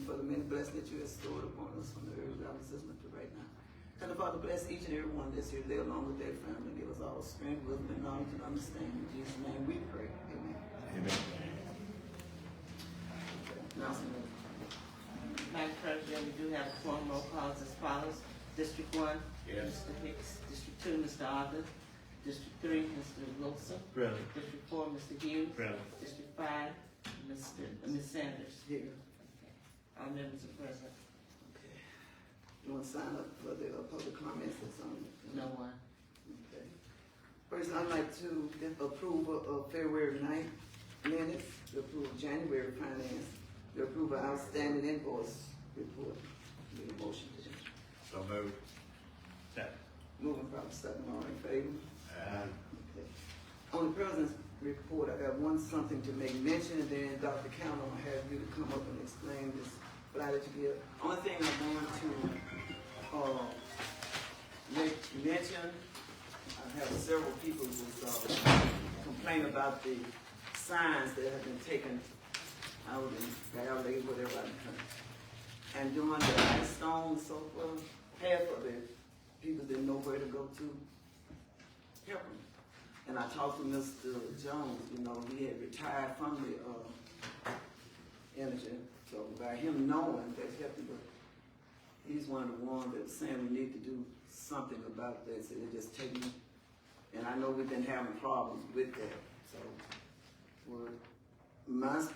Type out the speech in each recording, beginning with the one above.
for the many blessings that you have stored upon us from the early baptism to right now. And the Father, bless each and every one that's here today along with their family. Give us all strength, wisdom, and knowledge and understanding. In Jesus' name we pray. Amen. Amen. Announcement. Madam President, we do have four roll calls as follows. District 1, Yes. Mr. Hicks. District 2, Mr. Arthur. District 3, Mr. Wilson. Present. District 4, Mr. Hughes. Present. District 5, Ms. Sanders. Here. All members are present. Okay. You want to sign up for the public comments or something? No one. Okay. First, I'd like to get approval of February 9th minutes, to approve January finance, to approve of outstanding invoice report. Need a motion, please. So moved. Second. Moving from second, all in favor? Aye. Okay. On the president's report, I got something to make mention, and then Dr. Count, I'm gonna have you to come up and explain this, but I let you give. Only thing I'm going to, make mention, I have several people who, complain about the signs that have been taken out in Valley, whatever out in the country. And doing the ice stone and so forth, half of it, people didn't know where to go to help them. And I talked to Mr. Jones, he had retired from the energy, so by him knowing that helped him, he's one of the ones that was saying we need to do something about that, so they're just taking, and I know we've been having problems with that, so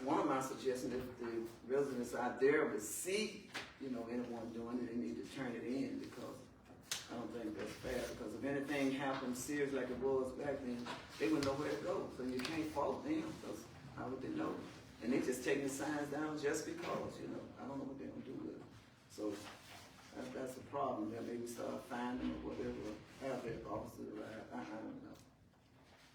one of my suggestions, if the residents out there would see, anyone doing it, they need to turn it in, because I don't think that's fair, because if anything happened serious like it was back then, they wouldn't know where to go, so you can't fault them, because how would they know? And they just taking the signs down just because, I don't know what they're gonna do with it. So that's a problem, that maybe start finding or whatever, have their officers around, I don't know.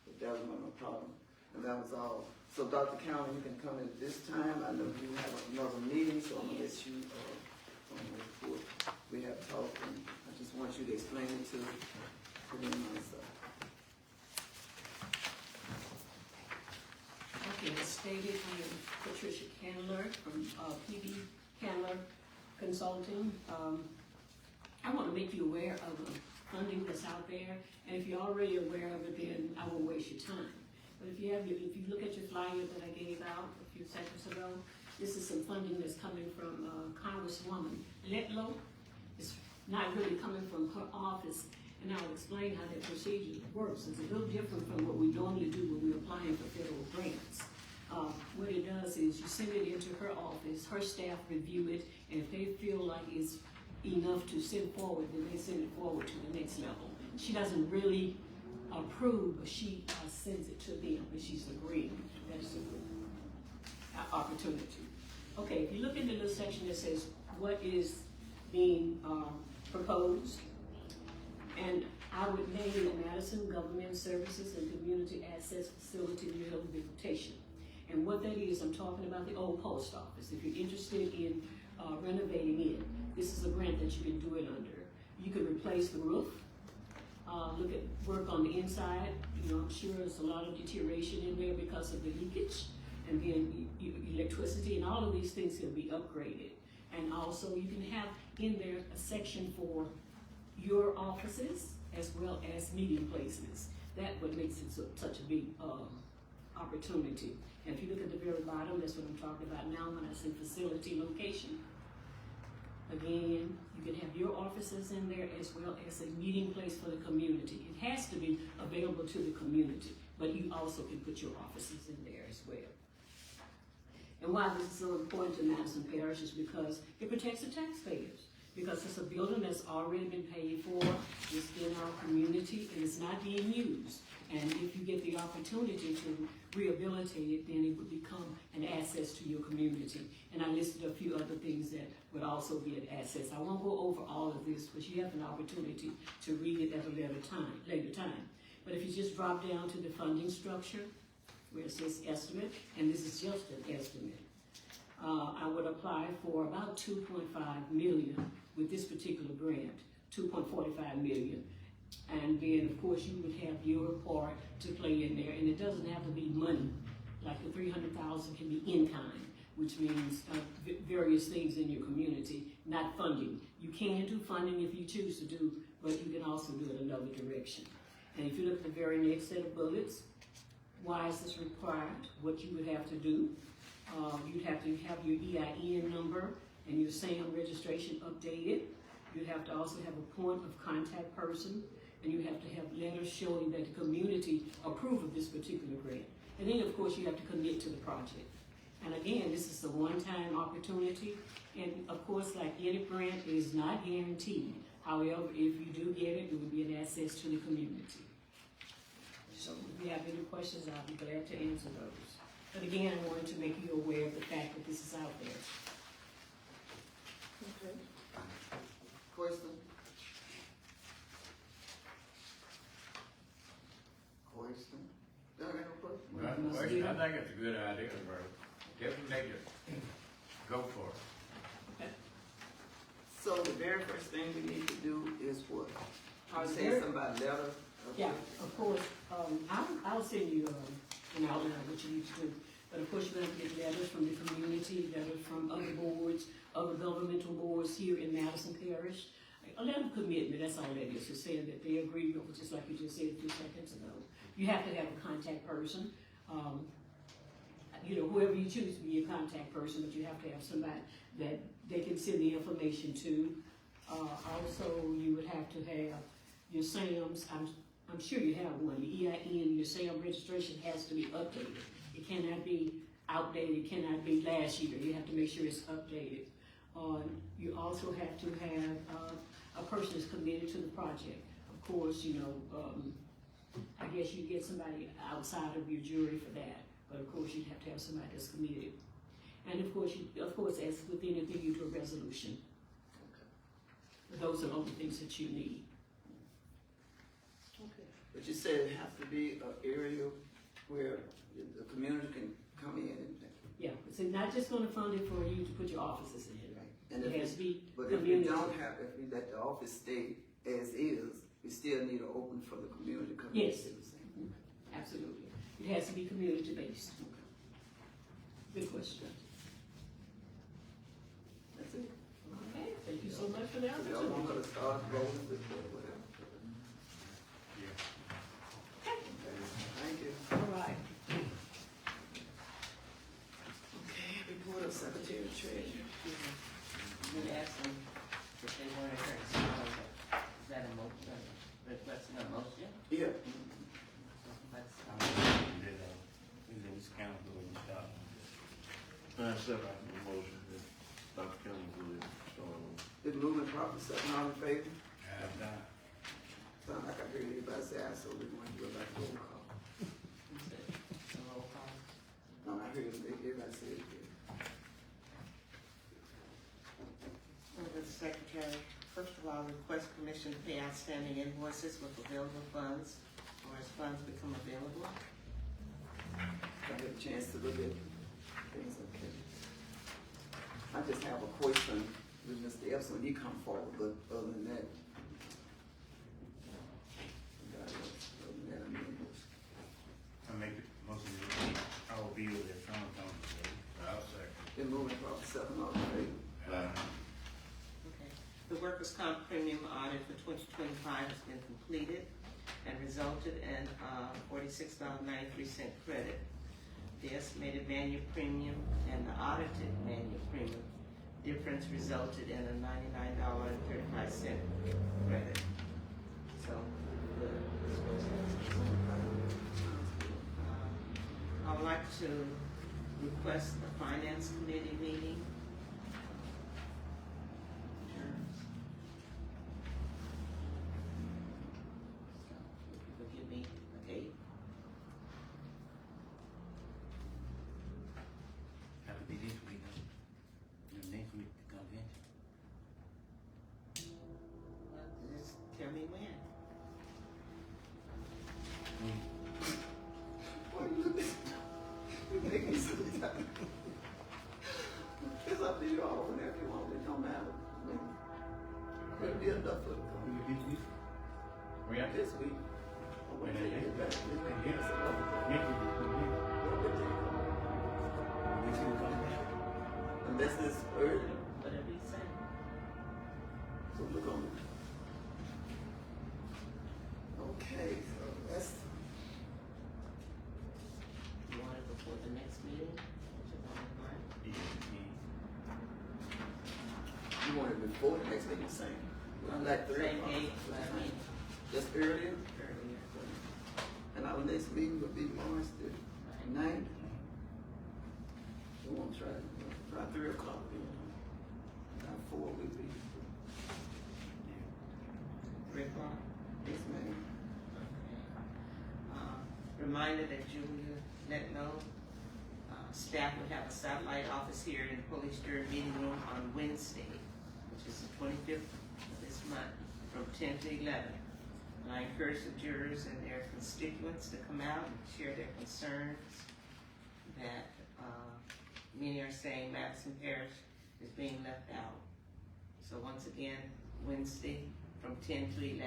But that was my problem, and that was all. So Dr. County, you can come in at this time. I know you have another meeting, so I'm gonna let you, on the report. We have talked, and I just want you to explain it to them myself. Okay, as stated, I am Patricia Candler from PD Candler Consulting. I want to make you aware of the funding that's out there, and if you're already aware of it, then I won't waste your time. But if you look at your flyer that I gave out a few seconds ago, this is some funding that's coming from Congresswoman Letlow. It's not really coming from her office, and I'll explain how that procedure works. It's a little different from what we normally do when we're applying for federal grants. What it does is you send it into her office, her staff review it, and if they feel like it's enough to send forward, then they send it forward to the next level. She doesn't really approve, but she sends it to them, and she's agreeing. That's a good opportunity. Okay, if you look in the little section that says what is being proposed, and I would name the Madison Government Services and Community Access Facility Rehabilitation. And what that is, I'm talking about the old post office. If you're interested in renovating it, this is a grant that you can do it under. You can replace the roof, look at work on the inside. I'm sure there's a lot of deterioration in there because of the leakage, and then electricity, and all of these things can be upgraded. And also you can have in there a section for your offices as well as meeting places. That what makes it such a big opportunity. And if you look at the very bottom, that's what I'm talking about now when I say facility location. Again, you can have your offices in there as well as a meeting place for the community. It has to be available to the community, but you also can put your offices in there as well. And why this is so important to Madison Parish is because it protects the taxpayers. Because it's a building that's already been paid for, it's in our community, and it's not being used. And if you get the opportunity to rehabilitate it, then it would become an asset to your community. And I listed a few other things that would also be an asset. I won't go over all of this, but you have an opportunity to read it at a later time. But if you just drop down to the funding structure, where it says estimate, and this is just an estimate, I would apply for about $2.5 million with this particular grant, $2.45 million. And then, of course, you would have your part to play in there, and it doesn't have to be money. Like the $300,000 can be in kind. which means various things in your community, not funding. You can do funding if you choose to do, but you can also do it another direction. And if you look at the very next set of bullets, why is this required? What you would have to do, you'd have to have your EIN number and your SAM registration updated. You'd have to also have a point of contact person, and you have to have letters showing that the community approve of this particular grant. And then, of course, you have to commit to the project. And again, this is a one-time opportunity, and of course, like any grant, it is not guaranteed. However, if you do get it, it will be an asset to the community. So if you have any questions, I'll be glad to answer those. But again, I wanted to make you aware of the fact that this is out there. Okay. Question? Question? Don't have no question? Well, I think it's a good idea, bro. Definitely go for it. So the very first thing we need to do is what? You Very- said something about letter? Yeah, of course, I'll send you an outline of what you need to do. But of course, you're going to get letters from the community, letters from other boards, other governmental boards here in Madison Parish. A letter of commitment, that's all that is, it's saying that they agree with, just like you just said a few seconds ago. You have to have a contact person. You know, whoever you choose to be your contact person, but you have to have somebody that they can send the information to. Also, you would have to have your SAMs. I'm sure you have one. The EIN, your SAM registration has to be updated. It cannot be outdated. It cannot be last year. You have to make sure it's updated. You also have to have a person that's committed to the project. Of course, you know, I guess you get somebody outside of your jury for that. But of course, you'd have to have somebody that's committed. And of course, as with anything, you do a resolution. But those are the only things that you need. Okay. But you said it has to be an area where the community can come in and. Yeah, it's not just gonna fund it for you to put your offices in it, right? And It if has to be But if we community. don't have, if we let the office stay as is, we still need to open for the community to come in. Yes. Absolutely. It has to be community based. Good question. That's it. Okay, thank you so much for the If y'all want opportunity. to start rolling with whatever. Yeah. Okay, thank you. All right. Okay, report of Secretary of Treasury. We asked them if they wanted her to sign it. Is that a motion, requesting a motion? Yeah. This council will stop. I said I have a motion that Dr. Kelly will start on. It's moving properly, second all in favor? Have that. Sound like I heard everybody say aye, so we're going to go back to roll call. A roll call. No, I heard everybody say it. Under the Secretary, first of all, request permission to pay outstanding invoices with available funds, or as funds become available. I had a chance to look at things, okay. I just have a question with Mr. Epson, he come forward, but other than that. Other than that, I mean, I make the most of it. I will be with it from the I'll second. been moving properly, second all in favor? Okay. The workers' comp premium audit for 2025 has been completed and resulted in $46.93 credit. The estimated manual premium and the audited manual premium difference resulted in a $99.35 credit. So, I would like to request the finance committee meeting. Give me a date. Have to be this week, next week, the convention. Just tell me when. Why you look at you make me so tired. It's up to you all, whenever you want, it don't matter. I mean, it'll be enough for the company. We have This week. When Wednesday, it is. it's better. It's better. It's a lot. next week, Well, good day. next week, Unless it's early, Whatever you say. so look on. Okay, so that's, You want it before the next meeting? Which is on the ninth? you want it before the next meeting, same? Like 3 Same o'clock? date, but I mean, Just earlier? earlier. And our next meeting will be March the Right. 9th. We won't try 3 o'clock. About 4 will be. 3 o'clock? Yes, ma'am. Okay. Reminder that Julia let know, staff will have a satellite office here in the police jury meeting room on Wednesday, which is the 25th of this month, from 10 to 11. And I encourage the jurors and their constituents to come out and share their concerns that, many are saying Madison Parish is being left out. So once again, Wednesday from 10 to 11.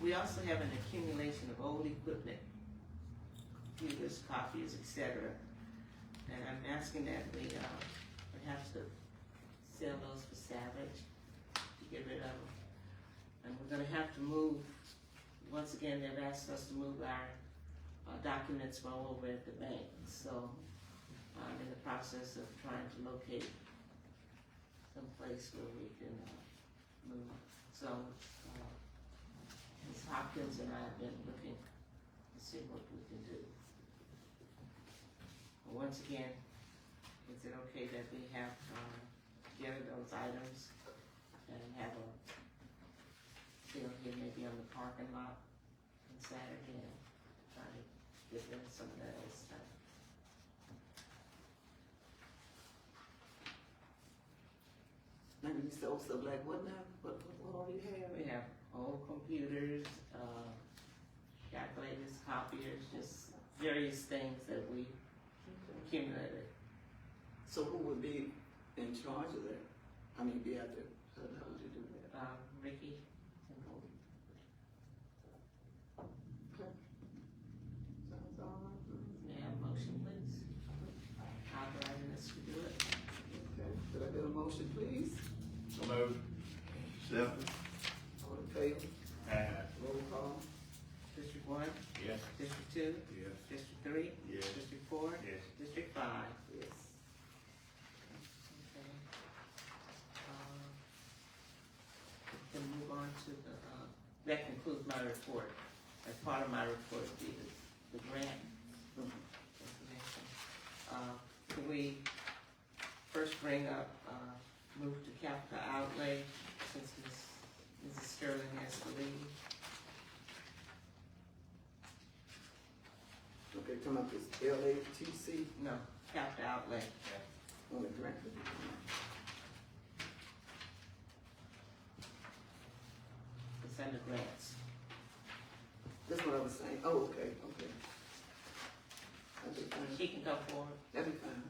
We also have an accumulation of old equipment, computers, copies, etc. And I'm asking that we perhaps to sell those for salvage, to get rid of them. And we're gonna have to move, once again, they've asked us to move our documents from over at the bank. So I'm in the process of trying to locate some place where we can move. So Ms. Hopkins and I have been looking to see what we can do. Once again, is it okay that we have gather those items and have a deal here maybe on the parking lot on Saturday and try to get rid of some of that old stuff? Maybe you sell stuff like what now? What all you have? We have old computers, calculators, copiers, just various things that we accumulated. So who would be in charge of that? I mean, be out there, how would you do that? Ricky and Okay. Sounds all right. may I have a motion, please? Authorizing us to do it. Okay, could I get a motion, please? So moved. Second. All in favor? Roll call. District 1, Yes. District 2, Yes. District 3, Yes. District 4, Yes. District 5. Yes. Okay. Then move on to the, that concludes my report. As part of my report will be the grant information. Can we first bring up, move to capital outlay since Mrs. Sterling has to leave? Okay, come up with LATC No, capital outlay. on the grant. It's under grants. That's what I was saying. Oh, okay, okay. That'd be fine. She can go forward. That'd be fine.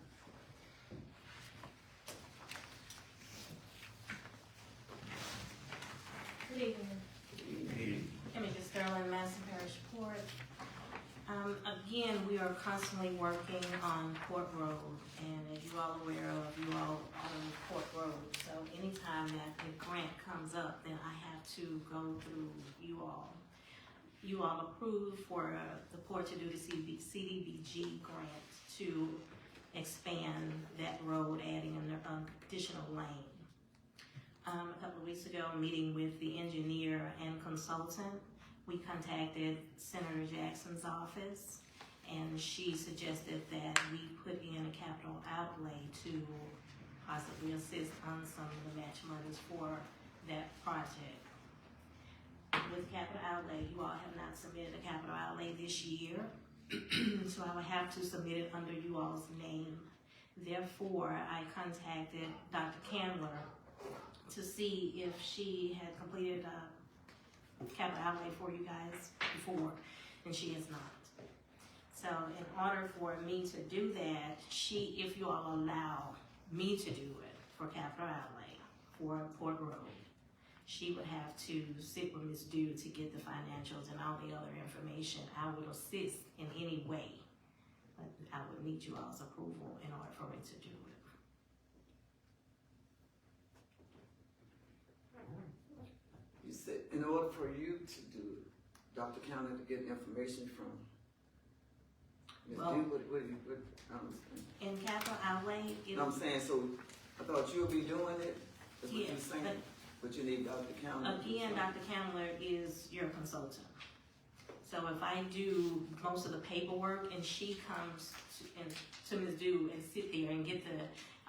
Good evening. Images Sterling, Madison Parish Court. Again, we are constantly working on Court Road, and as you all aware of, you all own Court Road. So anytime that the grant comes up, then I have to go through you all. You all approve for the port to do the CDBG grant to expand that road, adding an additional lane. A couple of weeks ago, meeting with the engineer and consultant, we contacted Senator Jackson's office, and she suggested that we put in a capital outlay to possibly assist on some of the match monies for that project. With capital outlay, you all have not submitted a capital outlay this year, so I would have to submit it under you all's name. Therefore, I contacted Dr. Candler to see if she had completed a capital outlay for you guys before, and she has not. So in order for me to do that, if you all allow me to do it for capital outlay for Port Road, she would have to sit with Ms. Dew to get the financials and all the other information. I would assist in any way But I would need you all's approval in order for me to do it. You said, in order for you to do it, Dr. County to get information from Ms. Well- D, what do you, I don't understand. In capital outlay, it, No, I'm saying, so, I thought you'll be doing it, that's what you're yes, saying, but you need Dr. County. again, Dr. Candler is your consultant. So if I do most of the paperwork and she comes to Ms. Do and sit there and get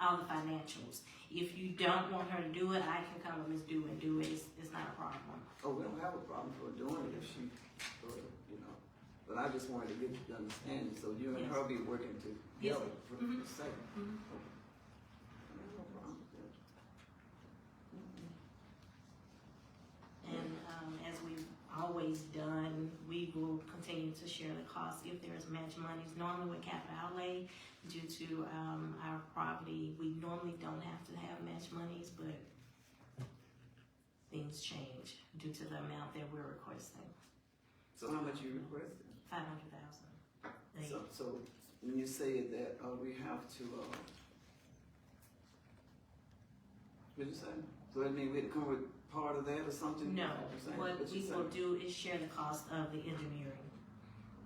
all the financials. If you don't want her to do it, I can come with Ms. Do and do it, it's not a problem. Oh, we don't have a problem for doing it if she, you know, but I just wanted to get the understanding, so you and Yes. her be working Yes. together for Mhm. the sake. Mhm. Okay. No problem with that. And as we've always done, we will continue to share the cost if there's match monies. Normally with capital outlay, due to our property, we normally don't have to have match monies, but things change due to the amount that we're requesting. So how much you requested? 500,000. So when you say that, we have to, what'd you say? So that means we had to come with part of that or something? No, You're saying? what What you we saying? will do is share the cost of the engineering,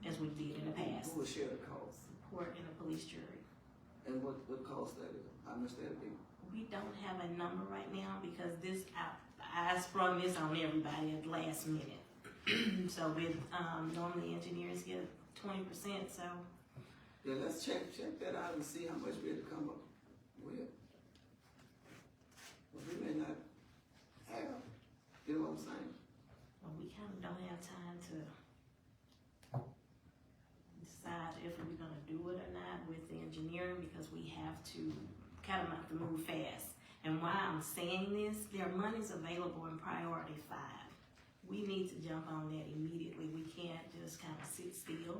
as we did in the past, Who will share the cost? court and the police jury. And what cost that is? How much that'd be? We don't have a number right now because I sprung this on everybody at the last minute. So with, normally engineers get 20%, so Yeah, let's check that out and see how much we had to come up with. Well, we may not have, you know what I'm saying? well, we kind of don't have time to decide if we're gonna do it or not with the engineering because we have to move fast. And why I'm saying this, there are monies available in priority 5. We need to jump on that immediately. We can't just kind of sit still.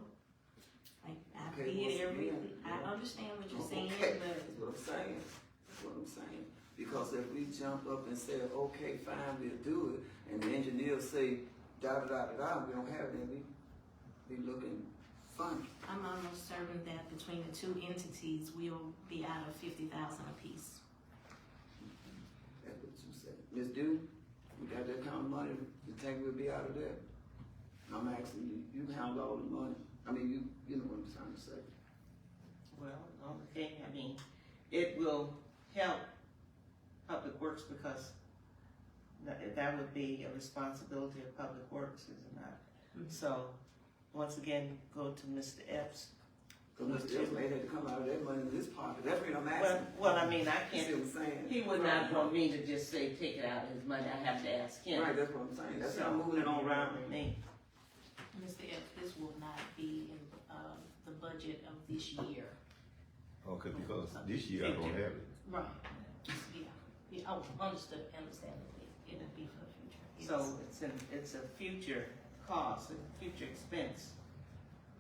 Like, I Okay, bid once everything. again, I yeah. understand what you're saying, Okay, but that's what I'm saying, that's what I'm saying. Because if we jump up and say, okay, fine, we'll do it, and the engineers say, da-da-da-da-da, we don't have it, we be looking funny. I'm almost certain that between the two entities, we'll be out of 50,000 apiece. That's what you said. Ms. Dew, we got that kind of money, you think we'll be out of that? I'm asking you, you handle all the money. I mean, you know what I'm trying to say. Well, okay, I mean, it will help Public Works because that would be a responsibility of Public Works, is it not? Mhm. So, once again, go to Mr. Epps. Because Mr. Epps may have to come out of that money in his pocket, that's what I'm asking. Well, I mean, I You see can't, what I'm saying? he would not want me to just say, take it out of his money, I have to ask him. Right, that's what I'm saying, that's So, how I'm moving it on around. Me. Mr. Epps, this will not be in the budget of this year. Okay, because this year I don't have it. Right. Yeah, oh, understandably, it would be for the future. Yes. So it's a future cost, a future expense.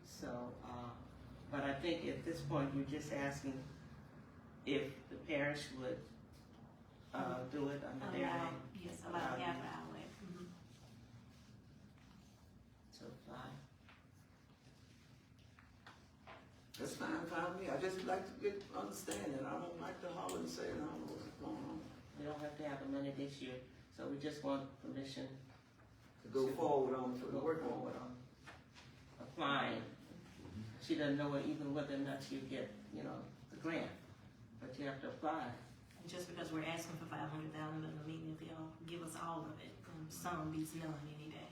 So, but I think at this point, you're just asking if the parish would, do it under their Allow, name. yes, allow Allow you. capital outlay. Mhm. To apply. That's fine with me, I just like to get understanding, I don't like to holler and say, I don't know what's going on. We don't have to have the money this year, so we just want permission To go forward on, to to go work forward on. on applying. She doesn't know even whether or not you get, the grant, but you have to apply. Just because we're asking for 500,000 doesn't mean that they'll give us all of it. Some beats none any day.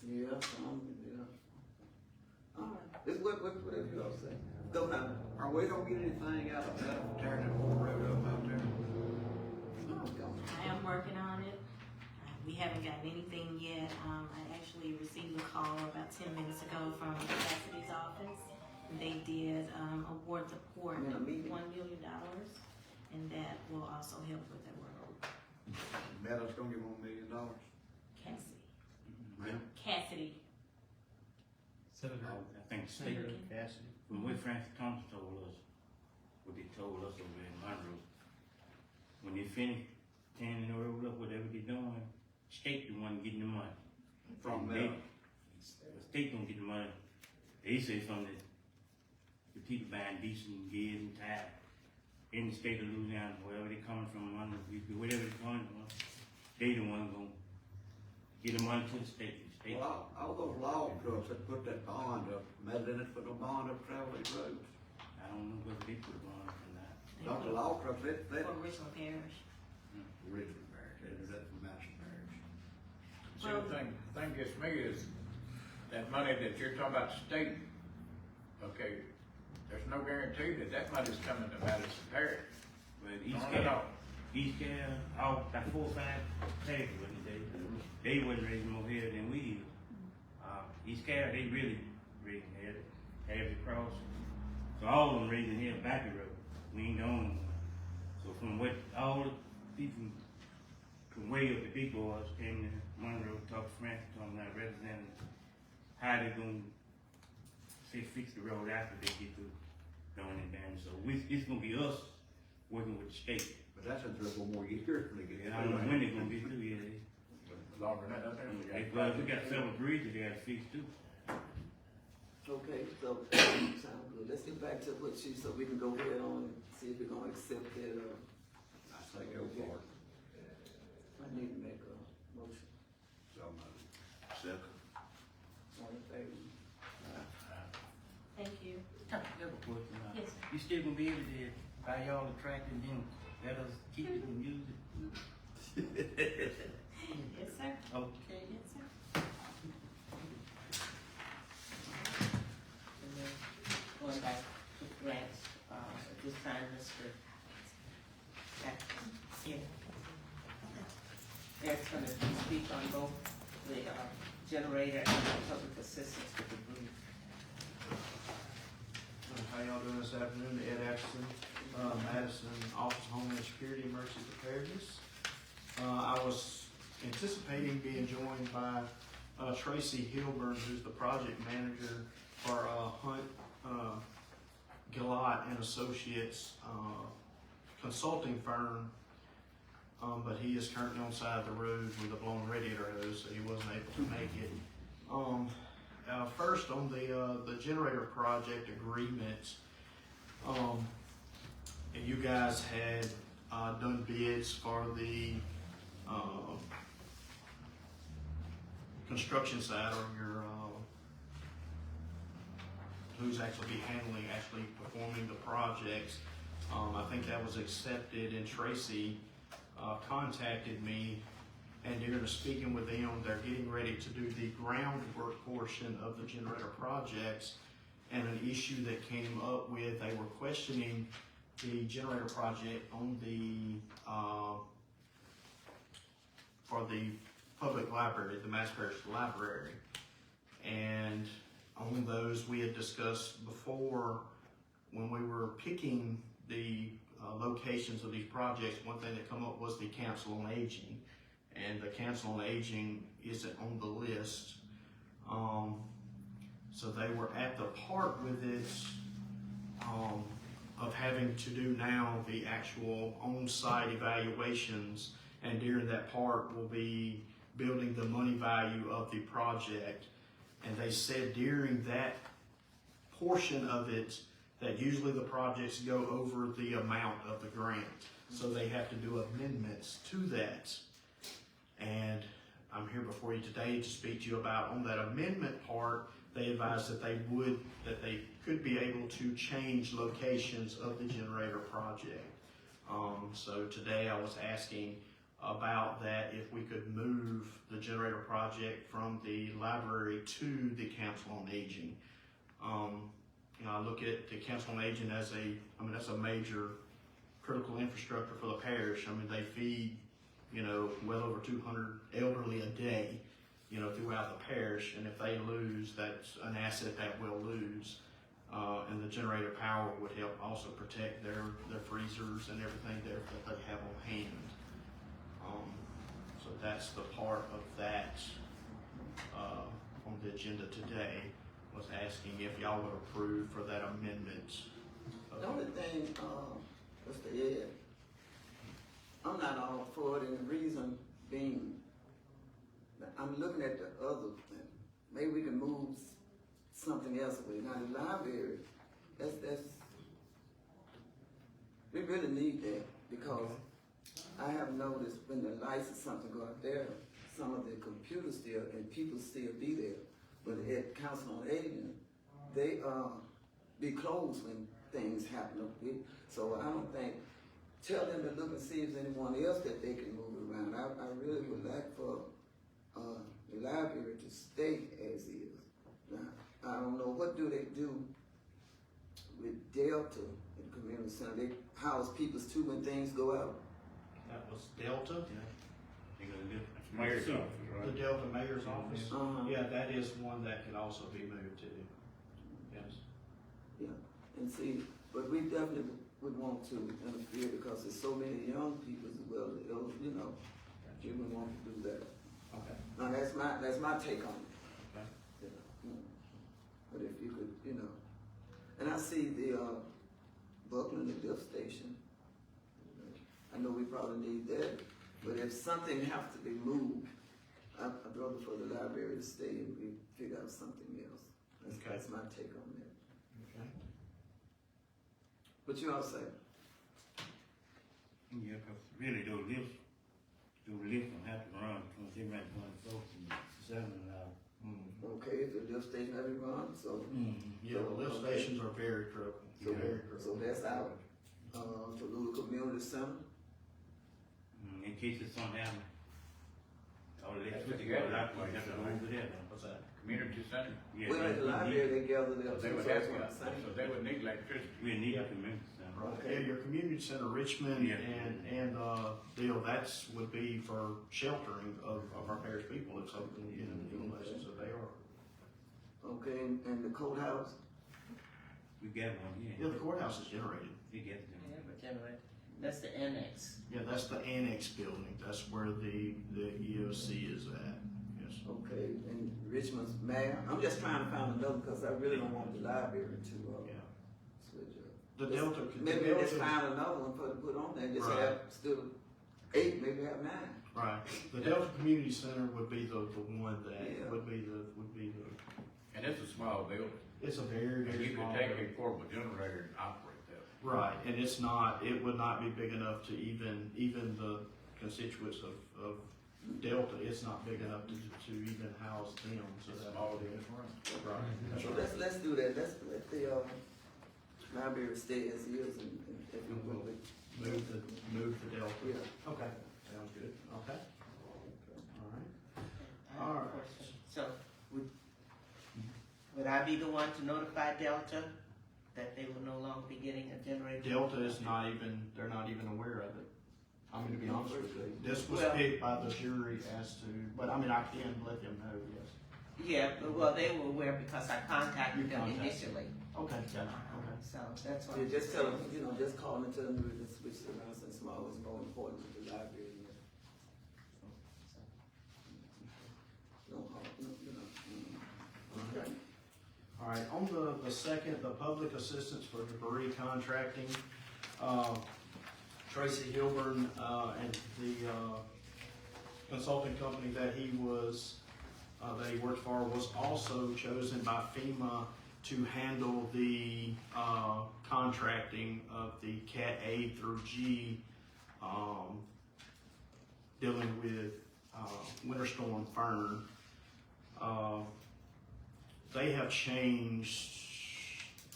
Yeah, yeah. All right, it's whatever you all say. Go now. Are we gonna get anything out of that, tearing that whole road up out there? Oh, go. I am working on it. We haven't gotten anything yet. I actually received a call about 10 minutes ago from Cassidy's office. They did award the port In a meeting. $1 million, and that will also help with the road. Meadows gonna give $1 million. Cassidy. Ma'am? Cassidy. Senator, I think Senator Cassidy, from what Francis Thompson told us, what they told us over in Monroe, when they finish tearing the road up, whatever they're doing, state the one getting the money. From And they- Meadows. The state don't get the money. They say from the people buying decent gears and tires in the state of Louisiana, wherever they coming from, whatever they coming from, they the one gonna get the money to the state. Well, all those log trucks that put that bond up, Madison didn't put no bond up travel these roads. I don't know whether they put a bond up or not. Not the log trucks, they For Richland Parish. originally married, they did that from Madison Parish. See, the thing gets me is that money that you're talking about state, okay, there's no guarantee that that money's coming to Madison Parish. But East Cal, all about 4 or 5 taxes wasn't they wasn't raising more hell than we is. East Cal, they really raising hell, half the cross. So all of them raising hell back the road. We ain't the only one. So from what all the people from way up the big boys came to Monroe, talked to Francis, talking about representing how they gonna say fix the road after they get through doing it down. So it's gonna be us working with the state. But that's in 3 or 4 more years when they get. I don't know when they're gonna be through yet. Longer than that, We got several bridges they gotta fix too. Okay, so, sound good. Let's get back to what so we can go ahead on and see if we're gonna accept it or. I say go for it. I need to make a motion. So, Second. All in favor? Thank you. I have a question. Yes, sir. You still gonna be able to buy y'all the tractor and then let us keep it and use it? Yes, sir. Okay. Yes, sir. And then going back to grants, at this time, Mr. Jackson. Eric's gonna speak on both the generator and the public assistance with the group. How y'all doing this afternoon? Ed Atchison, Madison Office of Homeland Security Emergency Preparedness. I was anticipating being joined by Tracy Hilburn, who's the project manager for Hunt Gillott and Associates consulting firm, but he is currently on the side of the road with a blown radiator hose, so he wasn't able to make it. First on the generator project agreement, you guys had done bids for the construction side, or your who's actually performing the projects. I think that was accepted, and Tracy contacted me, and during the speaking with them, they're getting ready to do the groundwork portion of the generator projects. And an issue that came up with, they were questioning the generator project on the for the public library, the Madison Parish Library. And on those, we had discussed before, when we were picking the locations of these projects, one thing that come up was the Council on Aging, and the Council on Aging isn't on the list. So they were at the part with it of having to do now the actual on-site evaluations, and during that part will be building the money value of the project. And they said during that portion of it that usually the projects go over the amount of the grant, so they have to do amendments to that. And I'm here before you today to speak to you about, on that amendment part, they advised that they could be able to change locations of the generator project. So today I was asking about that, if we could move the generator project from the library to the Council on Aging. I look at the Council on Aging as that's a major critical infrastructure for the parish. They feed, well over 200 elderly a day, throughout the parish. And if they lose, that's an asset that will lose. And the generator power would help also protect their freezers and everything there that they have on hand. So that's the part of that on the agenda today, was asking if y'all would approve for that amendment. The only thing, Mr. Ed, I'm not all for it, and the reason being, I'm looking at the other maybe we can move something else away. Now the library, that's, we really need that because I have noticed when the lights or something go out there, some of the computers still, and people still be there. But at Council on Aging, they, be closed when things happen up there. So I don't think, tell them to look and see if there's anyone else that they can move around. I really would like for, the library to stay as is. Now, I don't know, what do they do with Delta and Community Center? They house people too when things go out? That was Delta, They gonna do it. Mayor's office, the right? Delta Mayor's Office. Uh-huh. Yeah, that is one that could also be moved to. Yes. Yeah, and see, but we definitely would want to interfere because there's so many young people as well, that, you know, we would want to do that. Okay. Now, that's my take on it. Okay. You know, but if you could, you know, and I see the, Buckland and lift station. I know we probably need that, but if something has to be moved, I'd rather for the library to stay and we figure out something else. That's my take on that. Okay. What you all say? Yeah, 'cause really those lifts don't have to run between they run 24 and 7 now. Okay, the lift station have been run, so. Yeah, the lift stations are very critical. So, Very critical. so that's out. Tallulah Community Center. In case it's something happen. All the That's electricity what you goes got. out, we have to move to that. What's that? Community center. Yeah, Well, at the library, they gather there. So they too, would so have, that's what I'm saying. so they would need electricity. we need a community center. Yeah, your community center, Richmond, Yeah. and Deal, that's would be for sheltering of our parish people if something, you know, so they are. Okay, and the courthouse? We got one, Yeah, yeah. the courthouse is generated. We get them. Yeah, but generate, that's the annex. Yeah, that's the annex building. That's where the EOC is at. Yes. Okay, and Richmond's mayor? I'm just trying to find another, because I really don't want the library to, Yeah. switch up. The Delta. Maybe just find another one for to put on there, just Right. have still 8, maybe have 9. Right. The Delta Community Center would be the one that Yeah. would be the. And it's a small building. It's a very, And very you small. could take building. a portable generator and operate that. Right, and it's not, it would not be big enough to even the constituents of Delta, it's not big enough to even house them, so It's that. small, would be- it's Right. That's So right. let's do that, let's let the, library stay as is and if we will, Move the Delta. yeah. Okay, sounds good, okay, all right. I have a Alright. question. So, would I be the one to notify Delta that they will no longer be getting a generator? Delta is not even, they're not even aware of it. I'm gonna be honest with you. This was Well- picked by the jury as to, but I mean, I can let them know, yes. Yeah, but, well, they were aware because I contacted them contacted. initially, Okay, gotcha, okay. so that's why. Yeah, just tell them, you know, just call them and tell them to switch it around since small is more important to the library. No, you know. Okay. All right, on the second, the public assistance for debris contracting, Tracy Hilburn, and the, consulting company that he was, that he worked for was also chosen by FEMA to handle the, contracting of the Cat A through G, dealing with, Winter Storm Fern. They have changed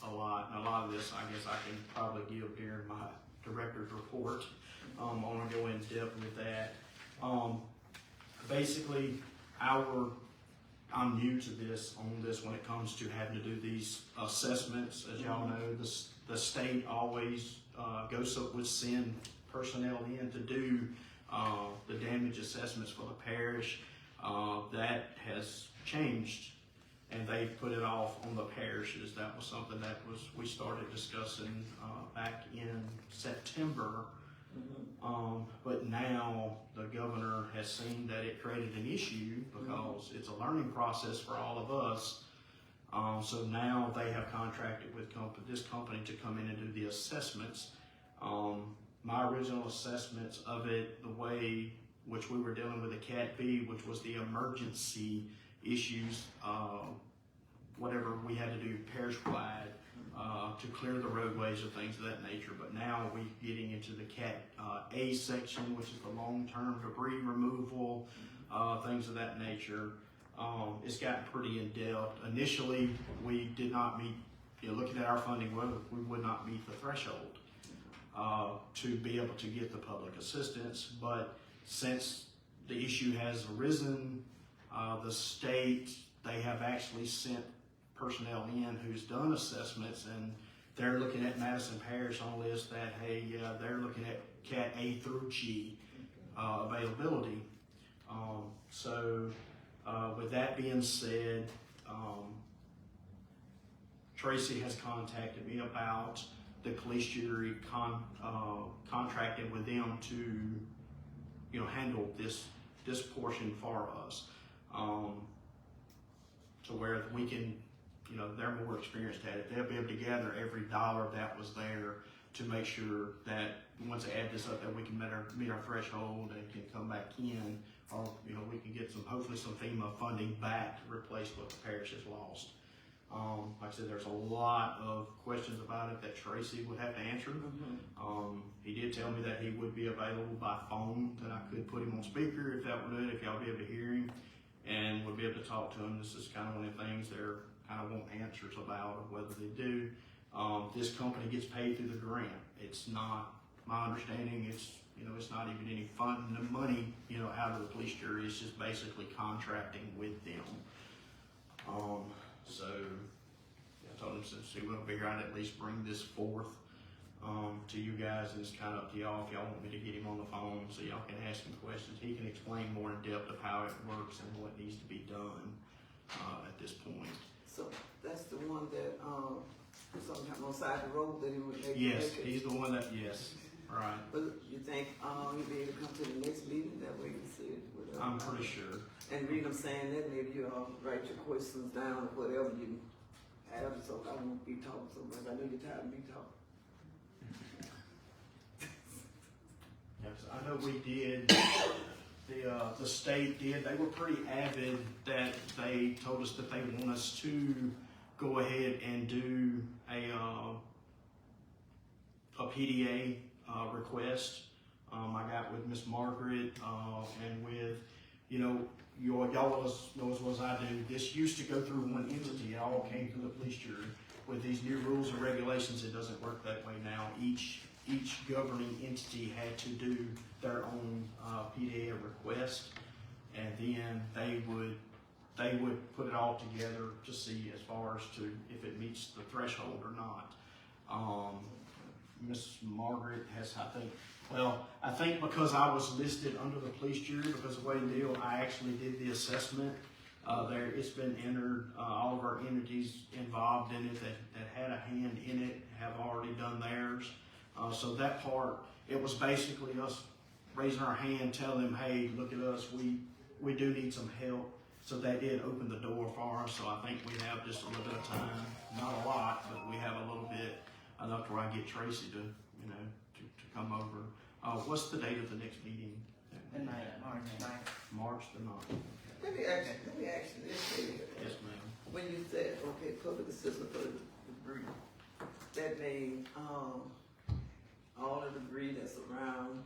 a lot, and a lot of this, I guess I can probably give during my director's report. I wanna go in depth with that. Basically, I'm new to this, on this when it comes to having to do these assessments. As y'all know, the state always, would send personnel in to do, the damage assessments for the parish. That has changed, and they put it off on the parishes. That was something that we started discussing, back in September. But now the governor has seen that it created an issue because it's a learning process for all of us. So now they have contracted with this company to come in and do the assessments. My original assessments of it, the way which we were dealing with the Cat B, which was the emergency issues, whatever we had to do parish-wide, to clear the roadways or things of that nature. But now we're getting into the Cat A section, which is the long-term debris removal, things of that nature. It's gotten pretty in-depth. Initially, we did not meet, looking at our funding, we would not meet the threshold to be able to get the public assistance. But since the issue has arisen, the state, they have actually sent personnel in who's done assessments, and they're looking at Madison Parish on a list that, hey, they're looking at Cat A through G availability. So with that being said, Tracy has contacted me about the police jury contracting with them to, handle this portion for us, to where we can, they're more experienced at it. They'll be able to gather every dollar that was there to make sure that once they add this up, that we can meet our threshold and can come back in, or we can get hopefully some FEMA funding back to replace what the parish has lost. Like I said, there's a lot of questions about it that Tracy would have to answer. He did tell me that he would be available by phone, that I could put him on speaker if that would do it, if y'all would be able to hear him, and would be able to talk to him. This is kind of one of the things they're kind of want answers about, of whether they do. This company gets paid through the grant. It's not, my understanding, it's not even any funding of money, out of the police jury. It's just basically contracting with them. So I told him, since he won't be here, I'd at least bring this forth to you guys, and it's kind of up to y'all if y'all want me to get him on the phone so y'all can ask him questions. He can explain more in depth of how it works and what needs to be done at this point. So that's the one that, sometime on side of the road that he would make. Yes, he's the one that, yes, right. But you think, he'd be able to come to the next meeting, that way you can see it? I'm pretty sure. And read them saying that, maybe you write your questions down or whatever you have, so I won't be talking so much. I know you're tired of me talking. Yes, I know we did, the state did, they were pretty avid that they told us that they want us to go ahead and do a PDA request. I got with Miss Margaret and with, y'all know as well as I do, this used to go through one entity. It all came through the police jury. With these new rules and regulations, it doesn't work that way now. Each governing entity had to do their own PDA request, and then they would put it all together to see as far as to if it meets the threshold or not. Miss Margaret has, I think because I was listed under the police jury, because of the way the deal, I actually did the assessment. It's been entered, all of our entities involved in it that had a hand in it have already done theirs. So that part, it was basically us raising our hand, telling them, hey, look at us, we do need some help. So they did open the door for us. So I think we have just a little bit of time, not a lot, but we have a little bit, enough to where I get Tracy to come over. What's the date of the next meeting? The 9th, March 9th. March the 9th. Let me ask you this. Yes, ma'am. When you said, okay, public assistance for the debris, that means, all the debris that's around,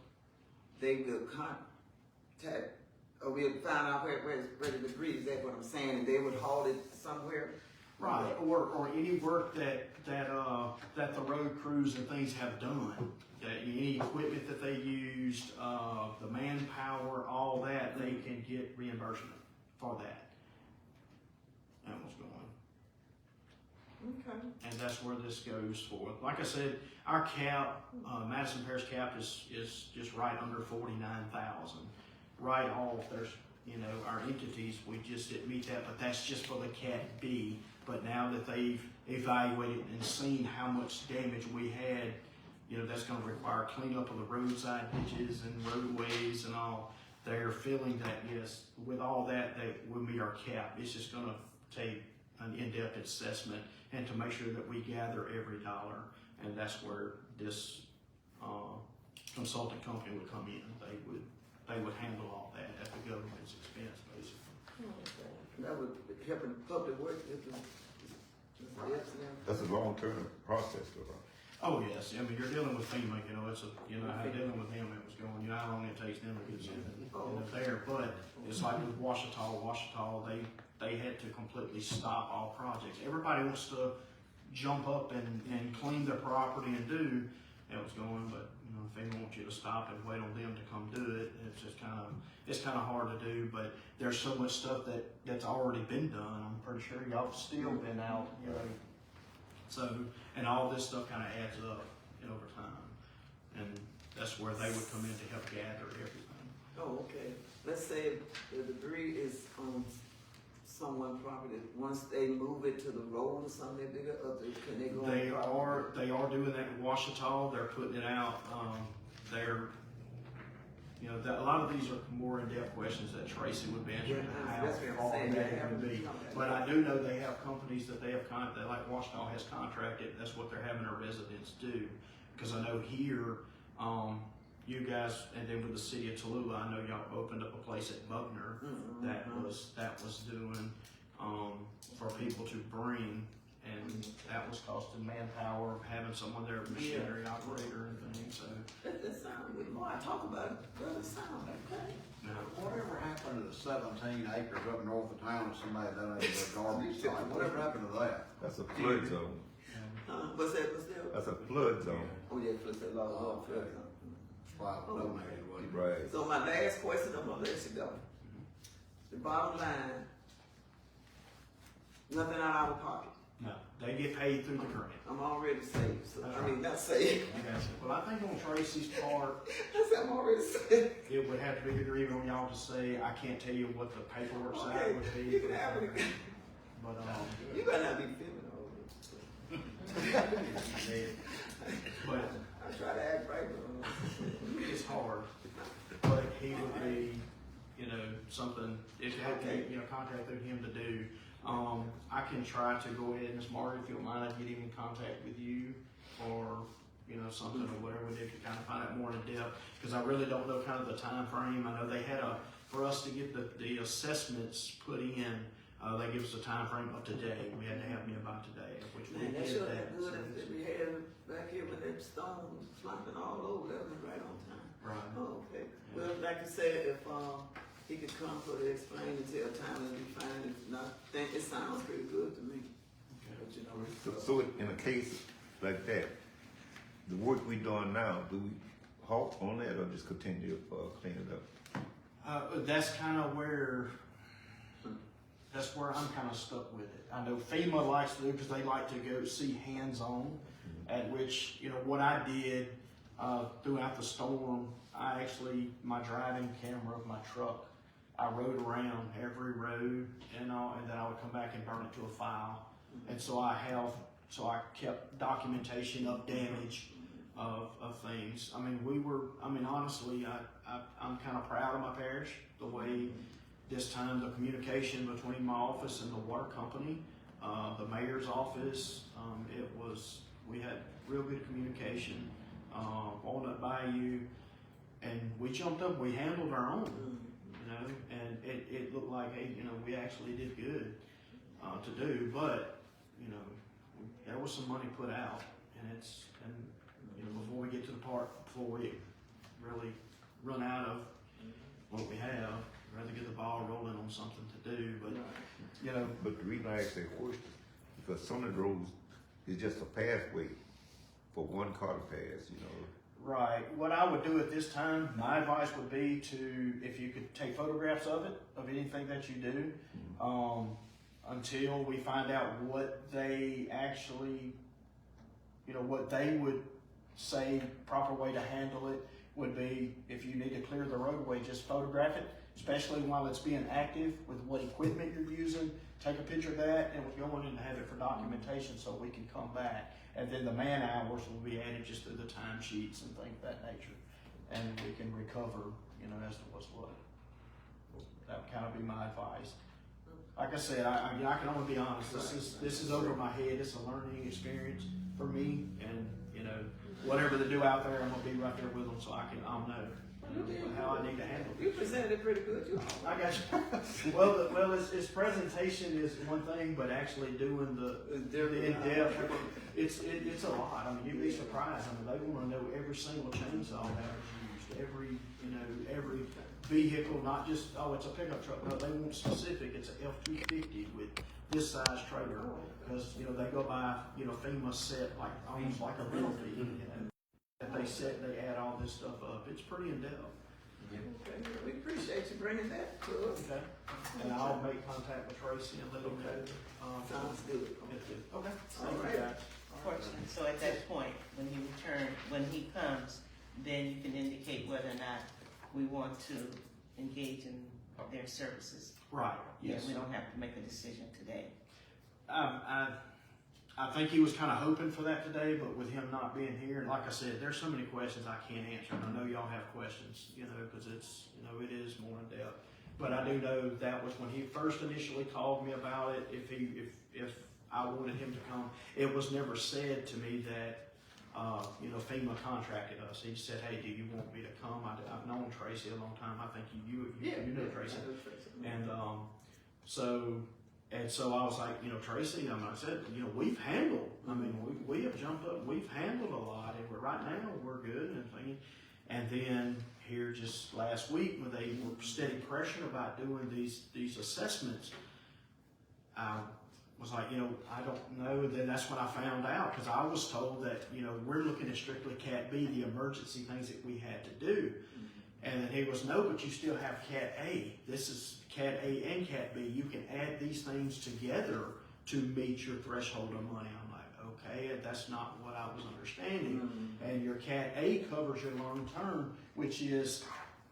they will contact, or we'll find out where the debris is. That's what I'm saying, and they would haul it somewhere. Right, or any work that the road crews and things have done, that any equipment that they used, the manpower, all that, they can get reimbursement for that. That was going. Okay. And that's where this goes for. Like I said, our cap, Madison Parish cap is just right under 49,000. Right off, there's, our entities, we just didn't meet that, but that's just for the Cat B. But now that they've evaluated and seen how much damage we had, that's gonna require cleanup of the roadside ditches and roadways and all. They're feeling that, yes, with all that, they will meet our cap. It's just gonna take an in-depth assessment and to make sure that we gather every dollar. And that's where this consultant company would come in. They would handle all that at the government's expense, basically. That would help in public work, That's a long-term process, though, right? Oh, yes, I mean, you're dealing with FEMA, you know, it's a, you know, how dealing with them, it was going, you know, how long it takes them to get something, there, but it's like with Washita, they had to completely stop all projects. Everybody wants to jump up and clean their property and do, it was going, but, you know, FEMA wants you to stop and wait on them to come do it, it's just it's kind of hard to do, but there's so much stuff that's already been done, I'm pretty sure y'all have still been out, you know. So, and all this stuff kind of adds up over time, and that's where they would come in to help gather everything. Oh, okay. Let's say the debris is on someone's property. Once they move it to the road or something, can they go? They are doing that in Washita. They're putting it out. You know, a lot of these are more in-depth questions that Tracy would be answering. How hard that would be. But I do know they have companies that they have like Washita has contracted. That's what they're having their residents do. Because I know here, you guys, and then with the city of Tallulah, I know y'all opened up a place at Bugner that was doing for people to bring, and that was costing manpower, having someone there, machinery operator and things. So that sounds good. The more I talk about it, the better it sounds. Okay. Whatever happened to the 17 acres up north of town of somebody that ain't a garbage site? Whatever happened to that? That's a flood zone. What's that? That's a flood zone. Oh yeah, flood zone. Donated, wasn't it? Right. So my last question, I'm gonna let you go. The bottom line, nothing out of our pocket. no, they get paid through the grant. I'm already saved, so That's I mean, not saved. Well, I think on Tracy's part, I'm already saved. it would have to be agreed on y'all to say, I can't tell you what the paperwork side would be. You can have it again. But, You better not be filming over it. but I try to act right, but it's hard. But he would be, you know, something, it had to be, you know, contract through him to do. I can try to go ahead, Ms. Margaret, if you don't mind, I'd get him in contact with you, or, you know, something or whatever we did to kind of find out more in depth, because I really don't know kind of the time frame. I know they had for us to get the assessments put in, they give us a time frame of today. We had to have them in by today, which we man, that did should that. have been good if we had back here with that stone flopping all over. That was right on time. Right. Oh, okay. Well, like I said, if he could come for to explain and tell time, it'd be fine. If not, then it sounds pretty good to me. But you know, So in a case like that, the work we doing now, do we halt on that or just continue to clean it up? That's kind of where I'm kind of stuck with it. I know FEMA likes to do, because they like to go see hands-on, at which, you know, what I did throughout the storm, my driving camera of my truck, I rode around every road and then I would come back and burn it to a file. And so I kept documentation of damage of things. I mean, honestly, I'm kind of proud of my parish, the way this time the communication between my office and the water company, the mayor's office, we had real good communication. Walnut Bayou, and we jumped up, we handled our own, you know, and it looked like, hey, you know, we actually did good to do, but, you know, there was some money put out, and you know, before we get to the part, before we really run out of what we have, I'd rather get the ball rolling on something to do, but, you know. But the reason I ask that question, because some of the roads is just a pathway for one car to pass, you know. Right. What I would do at this time, my advice would be to, if you could take photographs of it, of anything that you do, until we find out what they actually, you know, what they would say proper way to handle it would be, if you need to clear the roadway, just photograph it, especially while it's being active with what equipment you're using. Take a picture of that and we'll go in and have it for documentation so we can come back. And then the man hours will be added just through the time sheets and things of that nature. And we can recover, you know, as to what's what. That would kind of be my advice. Like I said, I can only be honest. This is over my head. It's a learning experience for me. And, you know, whatever they do out there, I'm going to be right there with them so I'll know. how I need to handle You it. presented it pretty good, you all. I got you. Well, his presentation is one thing, but actually doing the in-depth, it's a lot. I mean, you'd be surprised. I mean, they wanna know every single chainsaw that was used, every vehicle, not just, oh, it's a pickup truck. No, they want specific. It's a F-250 with this size trailer. Because, they go by, FEMA set like, almost like a rental fee, That they set, they add all this stuff up. It's pretty in-depth. Okay, we appreciate you bringing that to us. Okay. And I'll make contact with Tracy and let him know. Sounds good. Okay. All right. Fortunately, so at that point, when he comes, then you can indicate whether or not we want to engage in their services. Right, Yeah, yes. we don't have to make a decision today. I think he was kind of hoping for that today, but with him not being here, and like I said, there's so many questions I can't answer, and I know y'all have questions, because it's, it is more in depth. But I do know that was when he first initially called me about it, if I wanted him to come. It was never said to me that, FEMA contracted us. He said, hey, do you want me to come? I've known Tracy a long time. I think you know Tracy. And, so I was like, Tracy, I said, we've handled, we have jumped up, we've handled a lot, and right now we're good and thinking. And then here just last week, when they were steady pressure about doing these assessments, I was like, I don't know. And then that's when I found out, because I was told that, we're looking at strictly Cat B, the emergency things that we had to do. And then he was, no, but you still have Cat A. This is Cat A and Cat B. You can add these things together to meet your threshold of money. I'm like, okay, that's not what I was understanding. And your Cat A covers your long term, which is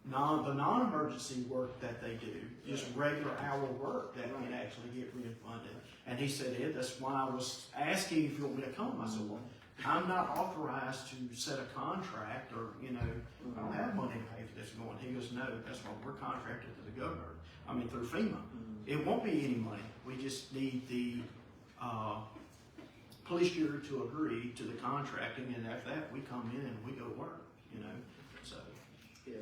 the non-emergency work that they do, just regular hour work that can actually get refunded. And he said, that's why I was asking if you want me to come. I said, well, I'm not authorized to set a contract, or, I don't have money to pay for this going. He goes, no, that's why we're contracted to the governor. Through FEMA. It won't be any money. We just need the police jury to agree to the contracting, and after that, we come in and we go to work, so. Yeah.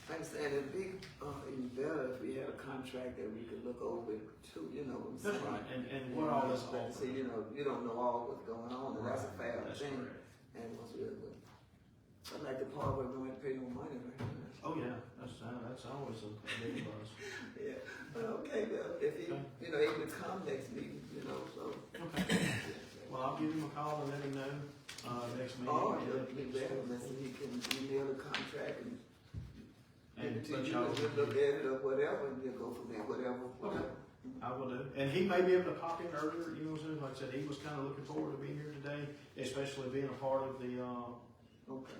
Like I said, it'd be even better if we had a contract that we could look over too, what I'm saying? That's right, and what all this all. See, you don't know all what's going on, and that's a fair That's thing. correct. And what's real good. I like the part where we don't have to pay no money, right? Oh, yeah, that's always a big buzz. Yeah, but okay, well, if he, able to come next meeting, so. Okay. Well, I'll give him a call and let him know, next meeting. Oh, it'll be better, listen, he can email the contract and give it to let you, y'all- and we'll look at it or whatever, and we'll go from there, whatever. Okay. I will do. And he may be able to pop in earlier, like I said, he was kind of looking forward to being here today, especially being a part of the,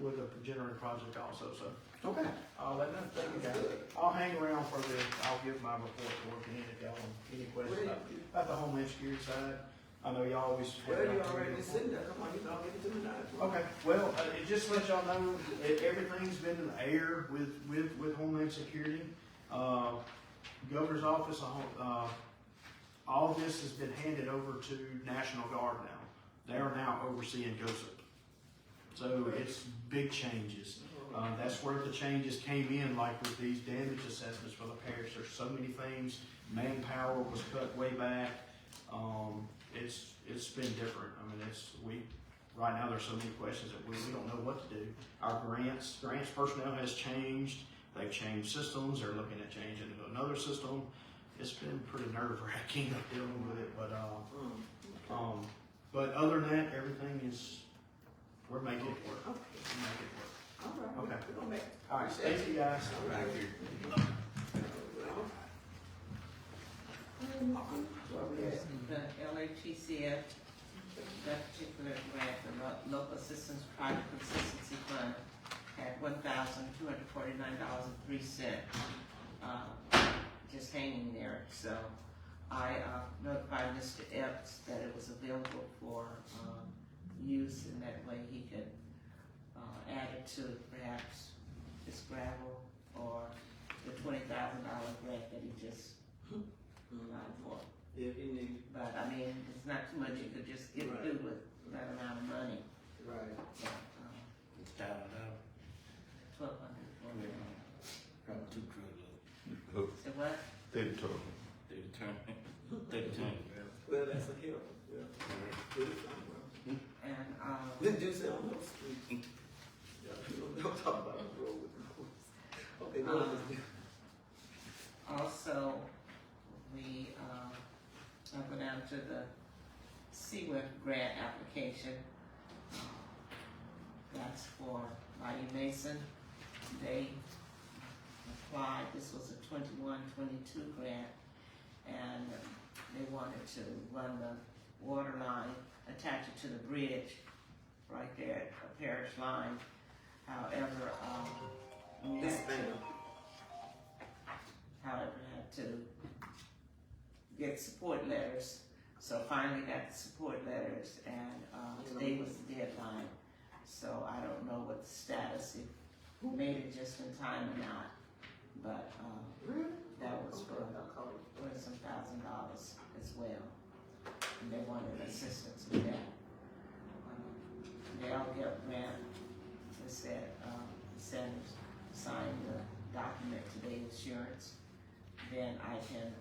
with the generator project also, so. Okay. I'll let them, thank you guys. I'll hang around for this, I'll give my report to work in if y'all have any questions about the Homeland Security side. I know y'all always. Well, you already been sitting there, come on, you can give it to me now. Okay, well, it just to let y'all know, everything's been in the air with Homeland Security. Governor's office, all this has been handed over to National Guard now. They are now overseeing Joseph. So it's big changes. That's where the changes came in, like with these damage assessments for the parish. There's so many things. Manpower was cut way back. It's been different. Right now there's so many questions that we don't know what to do. Our grants personnel has changed. They've changed systems. They're looking at changing to another system. It's been pretty nerve-wracking dealing with it, but other than that, everything is, we're making it work. Okay. We're making it work. All right. Okay. We're gonna make. All right, thank you guys. All right. The LATCF, that particular grant, the Local Assistance Project Consistency Fund, had $1,249.03, just hanging there. So I notified Mr. Epps that it was available for use, and that way he could add it to perhaps his gravel or the $20,000 grant that he just applied for. If you need. But it's not too much you could just get through with that amount of money. Right. Yeah, It's down now. 1,200. Stay the total. They determine, they determine. Well, that's a help, yeah. Good somewhere. And, Didn't you say on those streets? Yeah, you don't talk about the road with the course. Okay, no, also, we, I go down to the CWIF grant application. That's for Mighty Mason. They applied, this was a 21-22 grant, and they wanted to run the water line, attach it to the bridge right there at a parish line. However, we this had thing, had to get support letters. So finally got the support letters, and today was the deadline. So I don't know what the status, if who made it just in time or not, but that was for some $1,000 as well. And they wanted assistance with that. They all get grant. They said, Sanders signed the document today, assurance. Then I can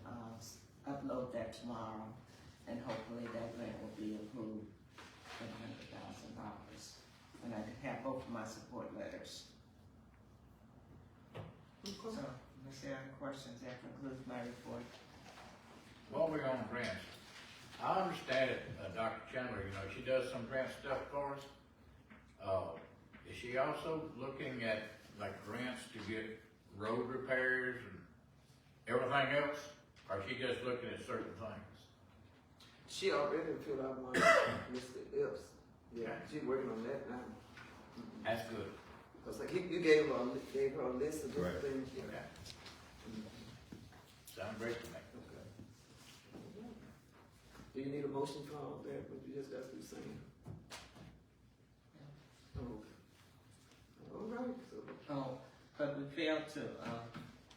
upload that tomorrow, and hopefully that grant will be approved for $100,000. And I have both of my support letters. So, unless there are any questions, that concludes my report. While we're on grants, I understand it, Dr. Chandler, you know, she does some grant stuff for us. Is she also looking at like grants to get road repairs and everything else? Or is she just looking at certain things? she already filled out one, Mr. Epps. Yeah, she's working on that now. That's good. Cause like you gave her a list of different Right. things. Okay. Sound great to me. Okay. Do you need a motion for all that, but you just got through saying? Oh, okay. All right, so, Oh, but we failed to,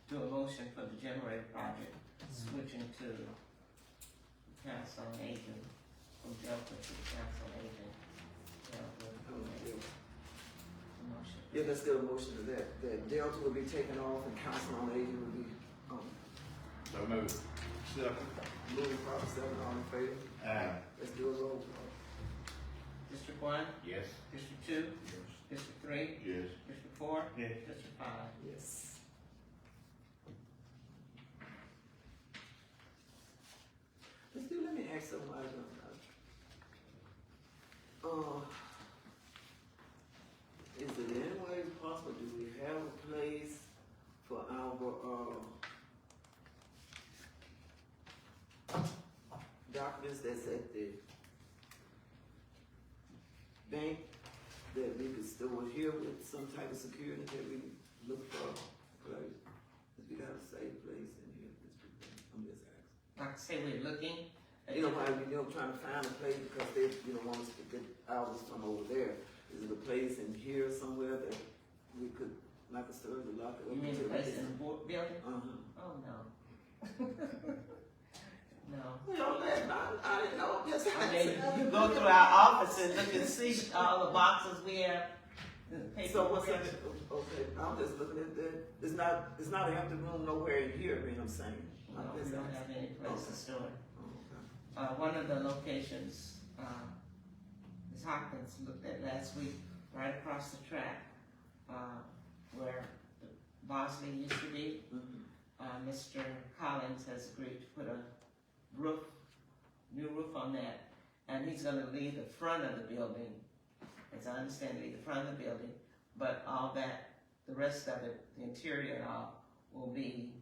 do a motion for the generator project, switching to Council on Aging, from Delta to Council on Aging. Motion. yeah, let's do a motion to that, that Delta will be taken off and Council on Aging will be, So move. moving part 7, all in favor? Let's do a roll call. District 1, Yes. District 2, District 3, Yes. District 4, Yes. District 5. Yes. Let me ask somebody, is it any way possible, do we have a place for our, documents that's at the bank that we could store here with some type of security that we look for a place? Cause we got a safe place in here, I'm just asking. Like I say, we're looking. You know, why we trying to find a place because they, want us to get ours from over there. Is it a place in here somewhere that we could, like a storage, lock it up? You mean the until place we in the building? Uh-huh. Oh, no. No. You know, I didn't know, just I mean, you go through our office and look and see all the boxes we have. So what's that? Okay, I'm just looking at that. It's not an empty room nowhere in here, you know what I'm saying? No, we don't have any place to store it. Oh, okay. One of the locations, Ms. Hopkins looked at last week, right across the track, where the Bosley used to be. Mhm. Mr. Collins has agreed to put a new roof on that, and he's gonna leave the front of the building, as I understand it, leave the front of the building, but all that, the rest of it, the interior and all, will be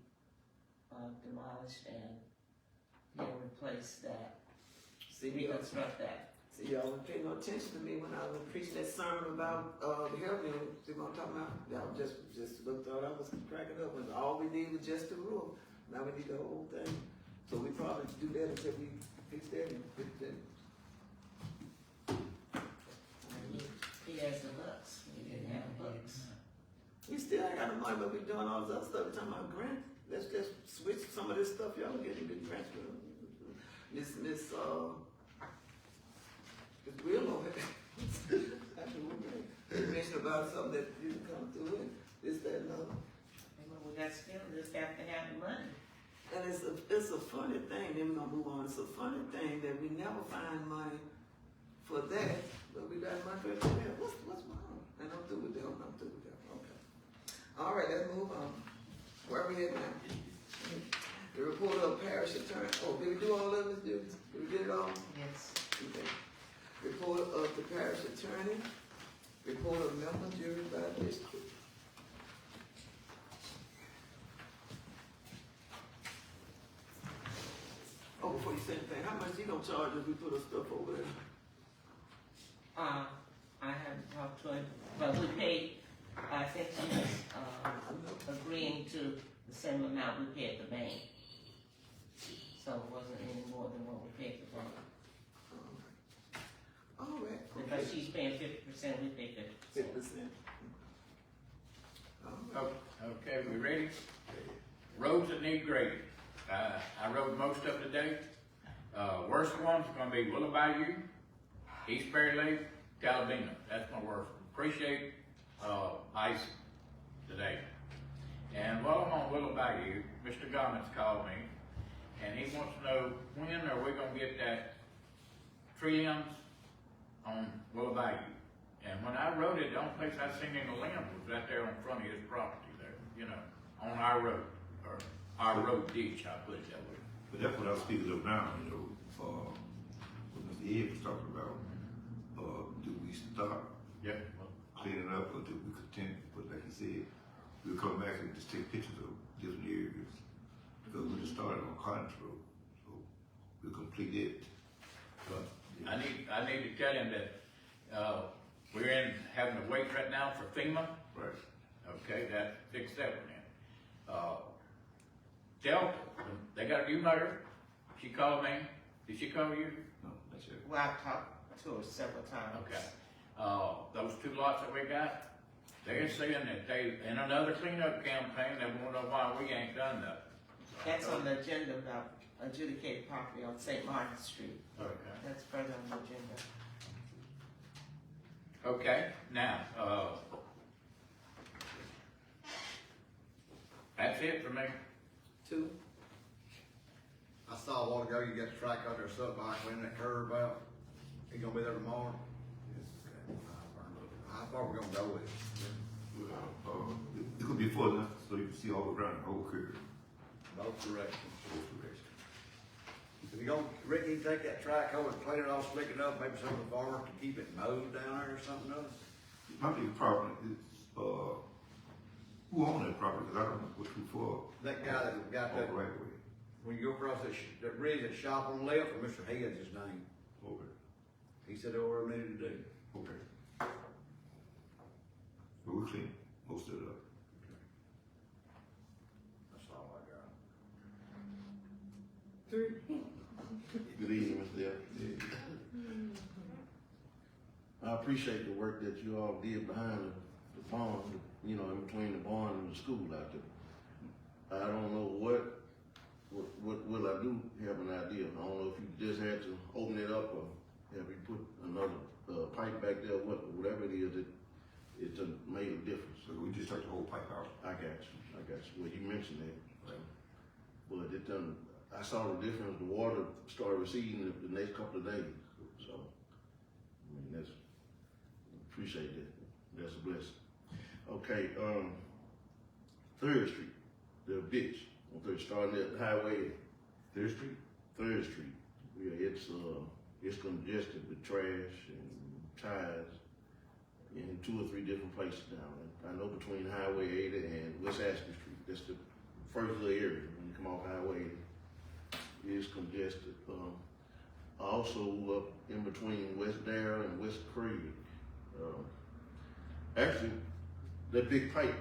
demolished and he'll replace that, See, reconstruct that. See, y'all didn't pay no attention to me when I was preaching that sermon about the health unit. See what I'm talking about? Y'all just thought I was cracking up when all we need was just the roof. Now we need the whole thing. So we probably do that until we fix that and fix that. He has the books, we didn't have books. We still ain't got no money, but we doing all this other stuff. We're talking about grant. Let's just switch some of this stuff. Y'all getting good grants for Miss Will over there. You mentioned about something that didn't come through and this, that, and other. We got still just have to have the money. And it's a funny thing, then we're gonna move on, it's a funny thing that we never find money for that, but we got money for everything else. What's wrong? And I'm through with that, okay. All right, let's move on. Where are we at now? The report of parish attorney, oh, did we do all of it, Did we get it all? Yes. Okay. Report of the parish attorney, report of member, jury by district. Oh, before you say anything, how much you gonna charge if we put our stuff over there? I haven't talked to him, but we paid, I think he was, agreeing to the same amount we paid the bank. So it wasn't any more than what we paid the bank. All right. Because she's paying 50%, we pay 50%. 50%. Okay, we ready? Roads that need grading. I rode most of today. Worst one's gonna be Willow Bayou, East Berry Lake, Tallulah. That's my worst. Appreciate, ice today. And while I'm on Willow Bayou, Mr. Gommets called me, and he wants to know when are we gonna get that tree limbs on Willow Bayou. And when I rode it, the only place I seen any limbs was right there in front of his property there, you know, on our road, or our road ditch, I put it that way. But that's what I was speaking of now, you know, what Mr. Ed was talking about. Do we stop Yeah. cleaning up or do we continue? But like he said, we'll come back and just take pictures of different areas. Because we just started on Cottage Road, so we'll complete it. But I need to tell him that, we're having to wait right now for FEMA. Right. Okay, that fix that one then. Delta, they got a new mayor. She called me. Did she call you? No, that's it. Well, I've talked to her several times. Okay. Those 2 lots that we got, they're saying that they, in another cleanup campaign, they wanna know why we ain't done nothing. That's on the agenda about adjudicated property on St. Martin Street. Okay. That's further on the agenda. Okay, now, that's it for me. 2. I saw a while ago, you got the track out there, something like cleaning that curve out. He gonna be there tomorrow? How far we gonna go with it? It could be full enough so you can see all around the whole curve. Both directions. Both directions. If you go, Rick, you take that track over and clean it all, slick it up, maybe some of the farmers to keep it mowed down there or something else? My big problem is, who own that property? Cause I don't know which for. That guy that got that, Right away. when you go across that bridge, that shop on the left, or Mr. Head's his name. Okay. He said over there needed to do. Okay. But we clean most of it up. That's all I got. 3. Good evening, Mr. Dale. I appreciate the work that you all did behind the barn, you know, in between the barn and the school out there. I don't know what will I do, have an idea. I don't know if you just had to open it up or have you put another pipe back there, whatever it is, it done made a difference. So we just took the whole pipe out. I got you. Well, you mentioned that. But it done, I saw the difference. The water started receding the next couple of days. So, I mean, appreciate that. That's a blessing. Okay, 3rd Street, the ditch on 3rd, starting at the highway. 3rd Street? 3rd Street. Yeah, it's congested with trash and tires in 2 or 3 different places down there. I know between Highway 80 and West Aspen Street, that's the first little area when you come off Highway 80. It's congested. Also up in between West Darrell and West Craig. Actually, that big pipe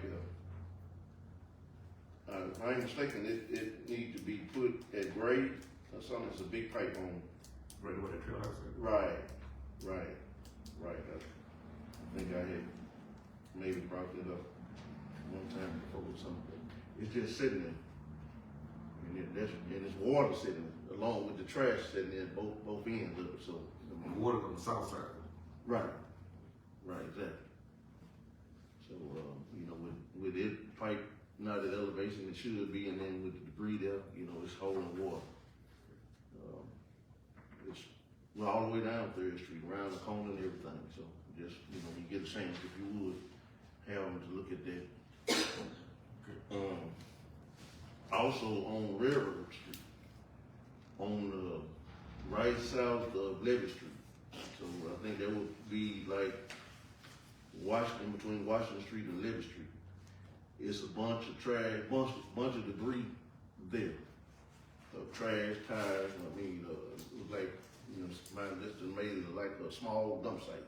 there, if I ain't mistaken, it needs to be put at grade or something. It's a big pipe on. Right where the trail house is. Right. I think I had maybe brought it up one time before or something. It's just sitting there. And it's water sitting there, along with the trash sitting there, both ends of it, so. And the water on the south side. Right, exactly. So, you know, with it pipe not at elevation it should be, and then with the debris there, you know, it's holding water. It's well, all the way down 3rd Street, around the corner and everything. So just, you know, you get a chance, if you would, have them to look at that. Also on Railroad Street, on the right south of Levy Street. So I think that would be like Washington, between Washington Street and Levy Street. It's a bunch of trash, bunch of debris there. Trash, tires, it was like, you know, my list made it like a small dump site.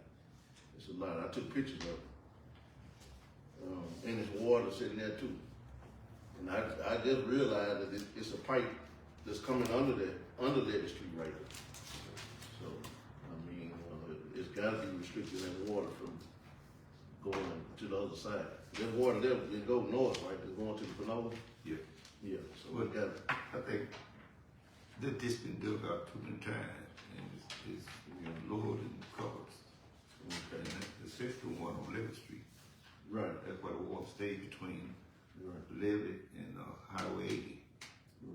It's a lot. I took pictures of it. And there's water sitting there too. And I just realized that it's a pipe that's coming under Levy Street right there. So, I mean, it's gotta be restricting that water from going to the other side. That water there, it go north, right? It's going to the Panola. Yeah. Yeah, so we got, I think that this been dug out too many times, and it's you know, lower than the covers. okay, And the central one on Levy Street, right, that's why the water stays between right, Levy and Highway 80,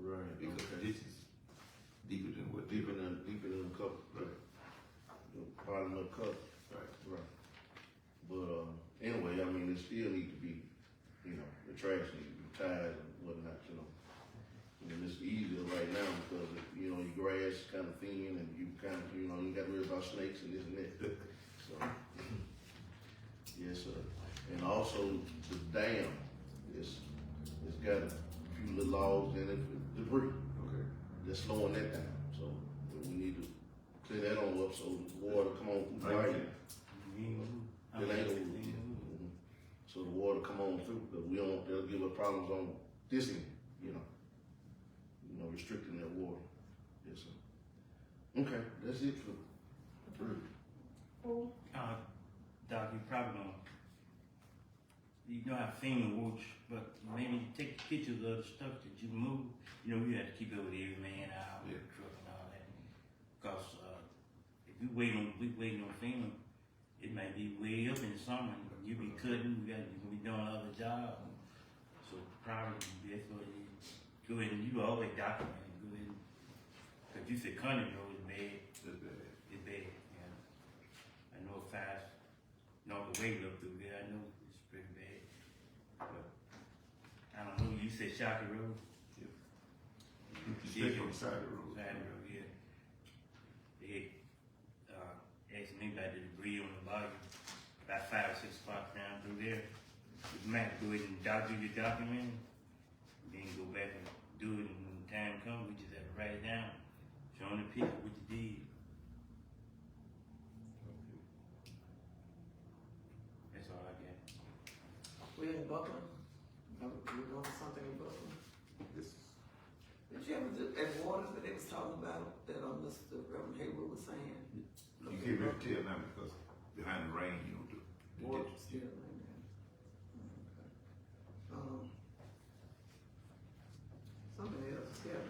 right, because okay. this is deeper than what Deeper than the cover, right? The bottom of the cover, Right. right. But, anyway, I mean, it still need to be, you know, the trash need to be tied and whatnot, you know. And it's easier right now because, you know, your grass is kind of thin and you kind of, you know, you got to worry about snakes and this and that. So, yes, sir. And also the dam, it's got a few little logs in it for debris. Okay. That's slowing that down. So we need to clear that on up so the water come on through. Right. It ain't gonna move. Mhm. So the water come on through, but we don't, that'll give us problems on this end, you know, restricting that water. Yes, sir. Okay, that's it for three. Doc, you probably don't, you know, I've seen the watch, but maybe take pictures of the stuff that you move. You know, you have to keep up with every man out with the truck and all that. Because if we waiting on FEMA, it may be way up in the summer. You be cutting, you gonna be doing other jobs. So probably that's what it is. Go ahead and you always document it. Go ahead, cause you said Connie Road is bad. That's bad. It's bad. Yeah. I know fast. No, the way up through there, I know it's pretty bad. But I don't know. You said Shockey Road. Especially on the side of the road. Side road, yeah. They asked me about the debris on the bottom, about 5 or 6 spots down through there. You might have to go ahead and do your document, then go back and do it, and when the time comes, we just have to write it down, showing the people what you did. That's all I got. We in Buckland? We doing something in Buckland? Did you ever do at Waters that they was talking about that Mr. Reverend Haywood was saying? You can't really tell now because behind the rain, you don't do. Waters still right now. Okay. Something else, yeah.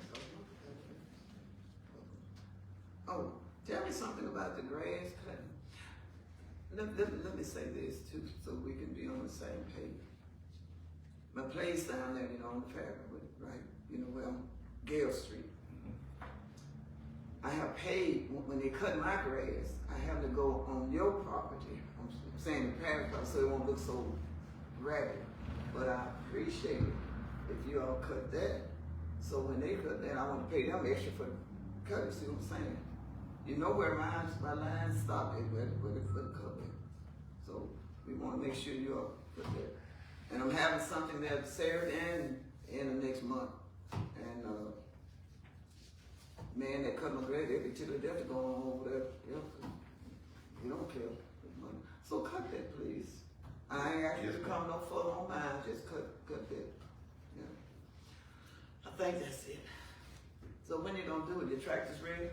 Oh, tell me something about the grass cutting. Let me say this too, so we can be on the same page. My place down there, you know, on the fairway, right? You know, well, Gale Street. I have paid, when they cut my grass, I have to go on your property, I'm saying the parish, so it won't look so ragged. But I appreciate it if you all cut that. So when they cut that, I want to pay them extra for cutting, see what I'm saying? You know where my line stop at, where the cut is. So we want to make sure you all put that. And I'm having something there Saturday and in the next month. And man that cut my grass, they be till the death going on over there. Yeah, you don't care. So cut that, please. I ain't asked you to come no further on mine, just cut that. Yeah. I think that's it. So when you gonna do it? Your tractor's ready?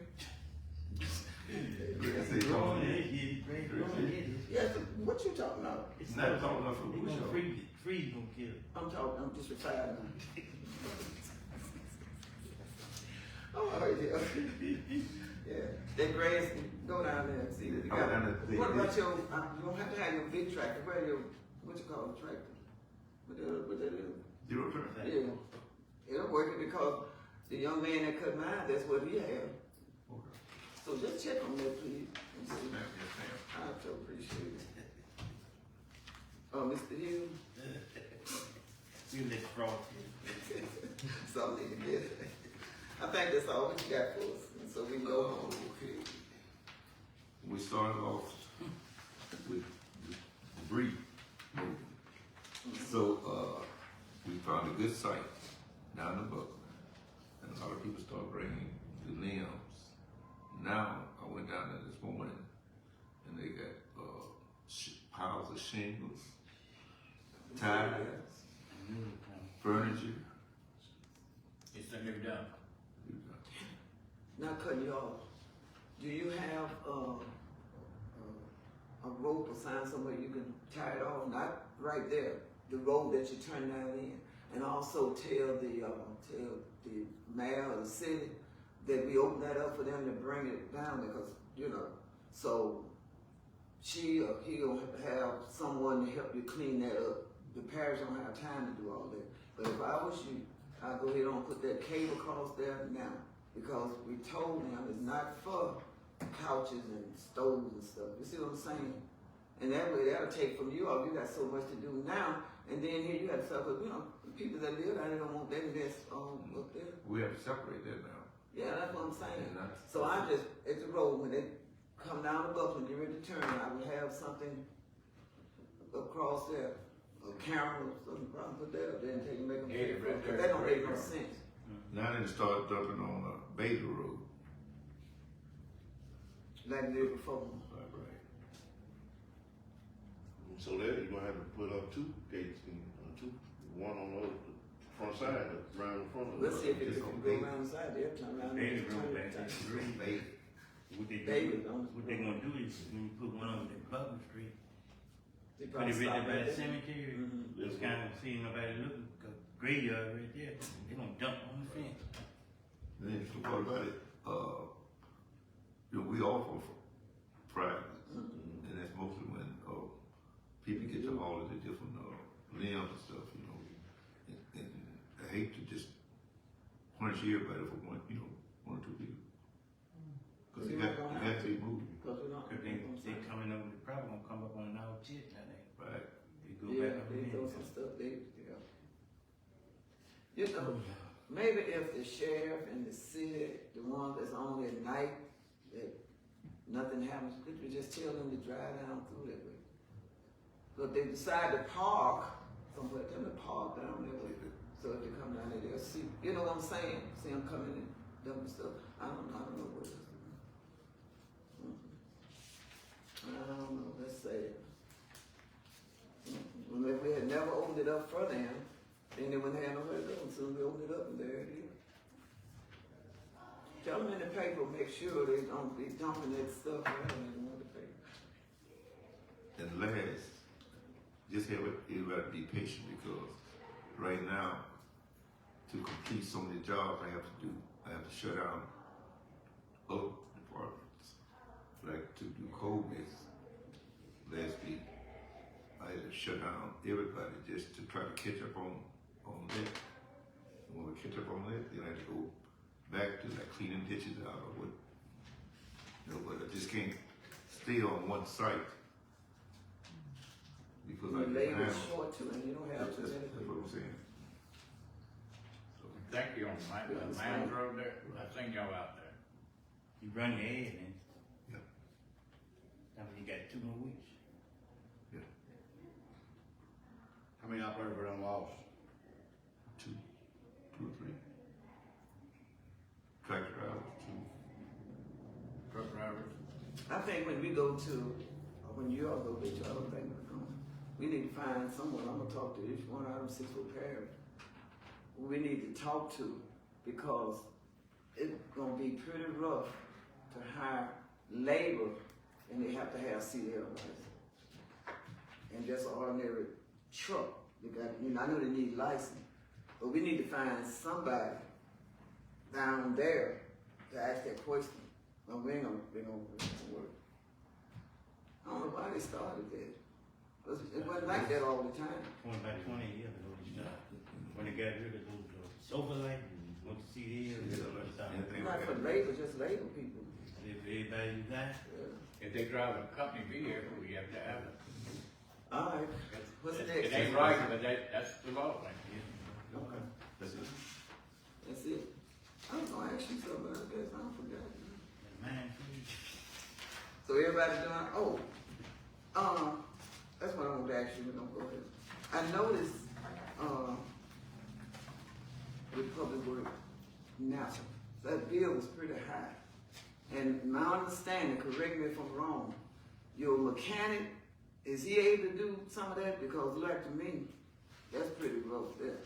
Yes, what you talking about? It's not talking about for It's gonna freeze gonna kill it. I'm just retired now. Oh, yeah. Yeah, that grass, go down there and see that you got. What about your, you don't have to have your big tractor, what you call a tractor? What that is? 0 turn. Yeah, it'll work it because the young man that cut mine, that's what he had. Okay. So just check on that, please. And Yes, see. ma'am, yes, ma'am. I so appreciate it. Mr. Hughes, You let the fraud. something to get it. I think that's all what you got for us, and so we go home. Okay. We started off with debris moving. So, we found a good site down the Buckland, and a lot of people started bringing the limbs. Now, I went down there this morning, and they got piles of shingles, tires, furniture. It's never done. Not cutting you off. Do you have a rope or sign somewhere you can tie it off? Not right there, the road that you turn down in, and also tell the mayor of the city that we open that up for them to bring it down there, because so she or he gonna have someone to help you clean that up. The parish don't have time to do all that. But if I was you, I'd go ahead and put that cable across there now, because we told them it's not for couches and stoves and stuff. You see what I'm saying? And that way that'll take from you all. You got so much to do now, and then here you got stuff. People that live out there don't want that mess up there. We have to separate that now. Yeah, that's what I'm saying. And that's- So I just, at the road, when they come down the Buckland, get ready to turn, I would have something across there, a camera or something, probably put that up there and take and make them. Yeah, right there. That don't make no sense. Now they start dumping on Bader Road. Like they did before. Right. So there, you're gonna have to put up 2 gates, one on the front side, around the front of the. We'll see if it Just can on go Bader. around the side, they'll turn around. Baby and room turn back it. there. Bader. What they David, what they gonna do is when you put one on the Butler Street, They put probably it right stop there by right the there. cemetery. Mhm. It's kind of seeing nobody looking. Graveyard right there. They gonna dump on the fence. And then the part about it, we all for Friday, and that's mostly when people get to all of the different limbs and stuff, and I hate to just punish everybody for one or 2 people, because it got to be moved, Cause we don't. Cause they coming over, they probably gonna come up on our shit now. right? They go Yeah, back up they in throw there. some stuff, maybe if the sheriff and the city, the ones that's on at night, that nothing happens, could you just tell them to drive down through that way? But if they decide to park somewhere, tell them to park down that way. So if they come down there, they'll see, you know what I'm saying? See them coming in, dumping stuff. I don't know what it is. I don't know, let's say. Well, if we had never opened it up for them, then they wouldn't have nowhere to go. Soon we opened it up and there it is. Tell them in the paper, make sure they don't be dumping that stuff around in the paper. And last, just have everybody be patient, because right now, to complete so many jobs I have to shut down other departments. Like to do cold mix last week, I had to shut down everybody just to try to catch up on that. And when we catch up on that, then I have to go back to like cleaning ditches out or what. But I just can't stay on one site. Because I The can labor handle. short too, and you don't have That's too many what people. I'm saying. Thank you on Mounds Road there. I seen y'all out there. You run your head, man. Yeah. I mean, you got 2 more weeks. How many operators were lost? 2 or 3. Tractor hours, 2. Truck drivers. I think when we go to, or when you all go get your other thing, we need to find someone, I'm gonna talk to each one out of them 6 foot parish. We need to talk to, because it's gonna be pretty rough to hire labor and they have to have CDL license. And just an ordinary truck, they got, I know they need license, but we need to find somebody down there to ask that question. No, we ain't gonna work. I don't know why they started that. It wasn't like that all the time. 20 years ago, you know. when they got rid of those sofa lights and went to see them, Anything Not like for that. labor, just labor people. if everybody do that, If they drive a company vehicle, we have to have it. All right, what's It next? ain't right, but that's the law, man. Okay, that's it. That's it. I was gonna ask you something about this, I forgot. man, So everybody doing, that's what I want to ask you, we're gonna go ahead. I noticed, with Public Works, NASA, that bill was pretty high. And my understanding, correct me if I'm wrong, your mechanic, is he able to do some of that? Because like to me, that's pretty rough there.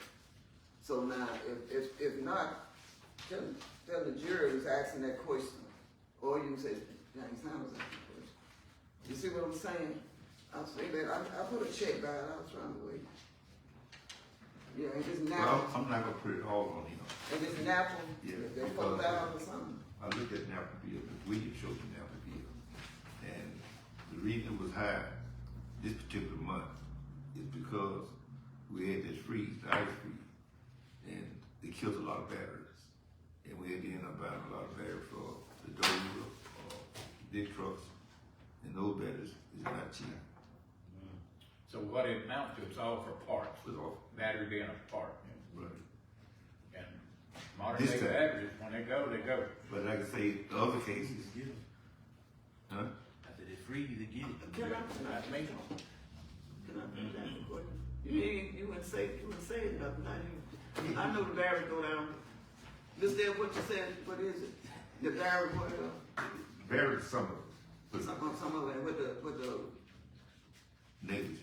So now, if not, tell the jury who's asking that question, or you can say, James Hammer's asking the question. You see what I'm saying? I'll say that, I put a check by it, I was trying to wait. Yeah, and this Well, Napple, I'm not gonna put it all on him. and this Napple, Yeah, they because, $4,000 or something. I looked at Napa bill, the William showed the Napa bill. And the reason it was high this particular month is because we had this freeze, the ice freeze, and it killed a lot of batteries. And we had to end up buying a lot of batteries for the Tallulah, big trucks, and those batteries is not cheap. So what it amounts to, it's all for parts, It's all, battery being a part. right. And modern This day time. batteries, when they go, they go. But like I say, the other cases, get them. huh? After they free you to get it. Can I That's me. put that in court? You wouldn't say nothing, not you. I know the barrel go down. Just there, what you said, what is it? The barrel, what, Very some of some of it, with the, negligent.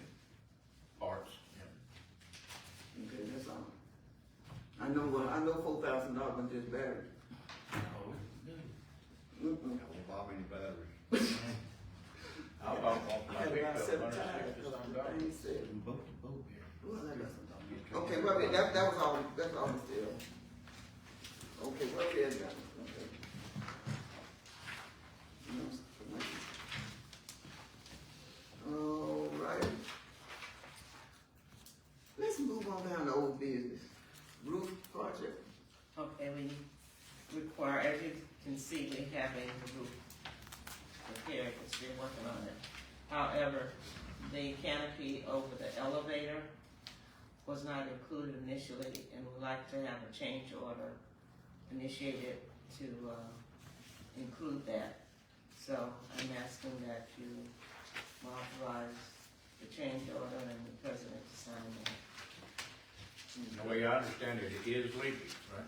Parts, yeah. okay, that's all. I know $4,000 on this battery. I won't buy any batteries. I'll buy one for I my had pickup, about 7 $160 times, or something. and he said, Both here. well, I got some. Okay, well, that was all, that's all still. Okay, well, yeah, got it, okay. All right. Let's move on down to old business. Roof project. Okay, we require, as you can see, we have a roof repaired, we're still working on it. However, the canopy over the elevator was not included initially, and we'd like to have a change order initiated to, include that. So I'm asking that you authorize the change order and the president to sign that. The way I understand it, it is leaking, right?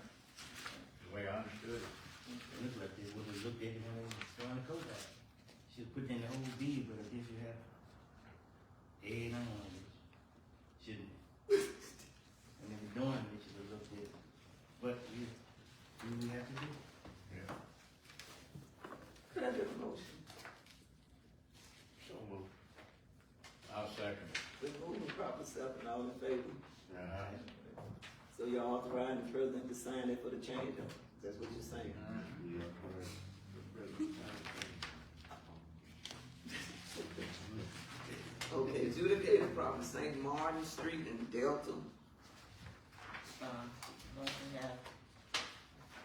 The way I understood it. It looks like they would have looked at it when they was throwing the coat out. Should put in the whole bid, but I guess you have add on it. Shouldn't. When they were doing it, they should have looked at it. But you, do we have to do? Yeah. Could I get a motion? So moved. I'll second it. The moving proper second, all in favor? Alright. So you're authorizing the president to sign it for the change order? That's what you're saying? Okay, adjudicated property, St. Martin Street in Delta. What we have,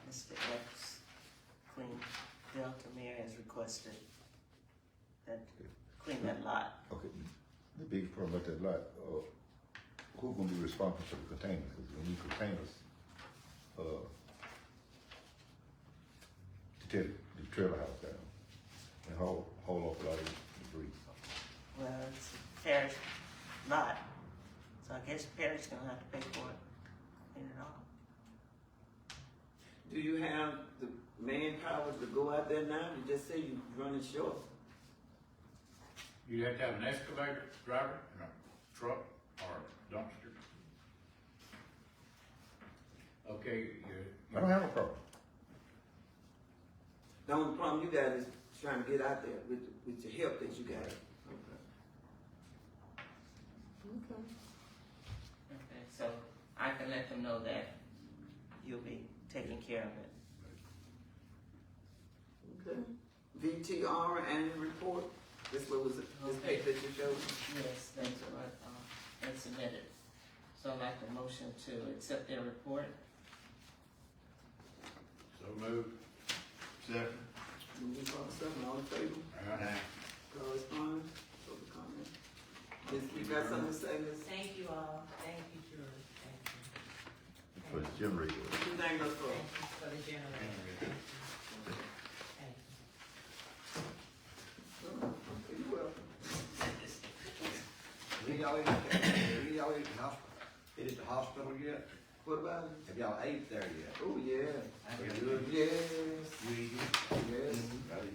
Mr. X, Queen Delta Mayor has requested that, clean that lot. Okay, the big problem about that lot, who's gonna be responsible for the containers? Cause we need containers, to take the trailer house down and haul off a lot of debris. Well, it's a parish lot, so I guess the parish gonna have to pay for it, clean it off. Do you have the manpower to go out there now? You just say you're running short. You have to have an excavator driver and a truck or a dumpster. Okay, I don't have a problem. The only problem you got is trying to get out there with your help that you got. Okay. Okay, so I can let them know that you'll be taking care of it. Okay. VTR annual report. This what was it? This paper that you showed? Yes, that's what, they submitted. So I'd like a motion to accept their report. So moved. Second. Moving on to seven, all in favor? Correspondence, public comment. Miss, you got something to say, Miss? Thank you all, thank you, Julie, thank you. For the generator. What you thank us for? Thank you for the generator, thank you. Thank you. You welcome. Have y'all ate at the hospital? Ate at the hospital yet? What about it? Have y'all ate there yet? Oh, yeah. That's good. Yes, You eat it? yes. I did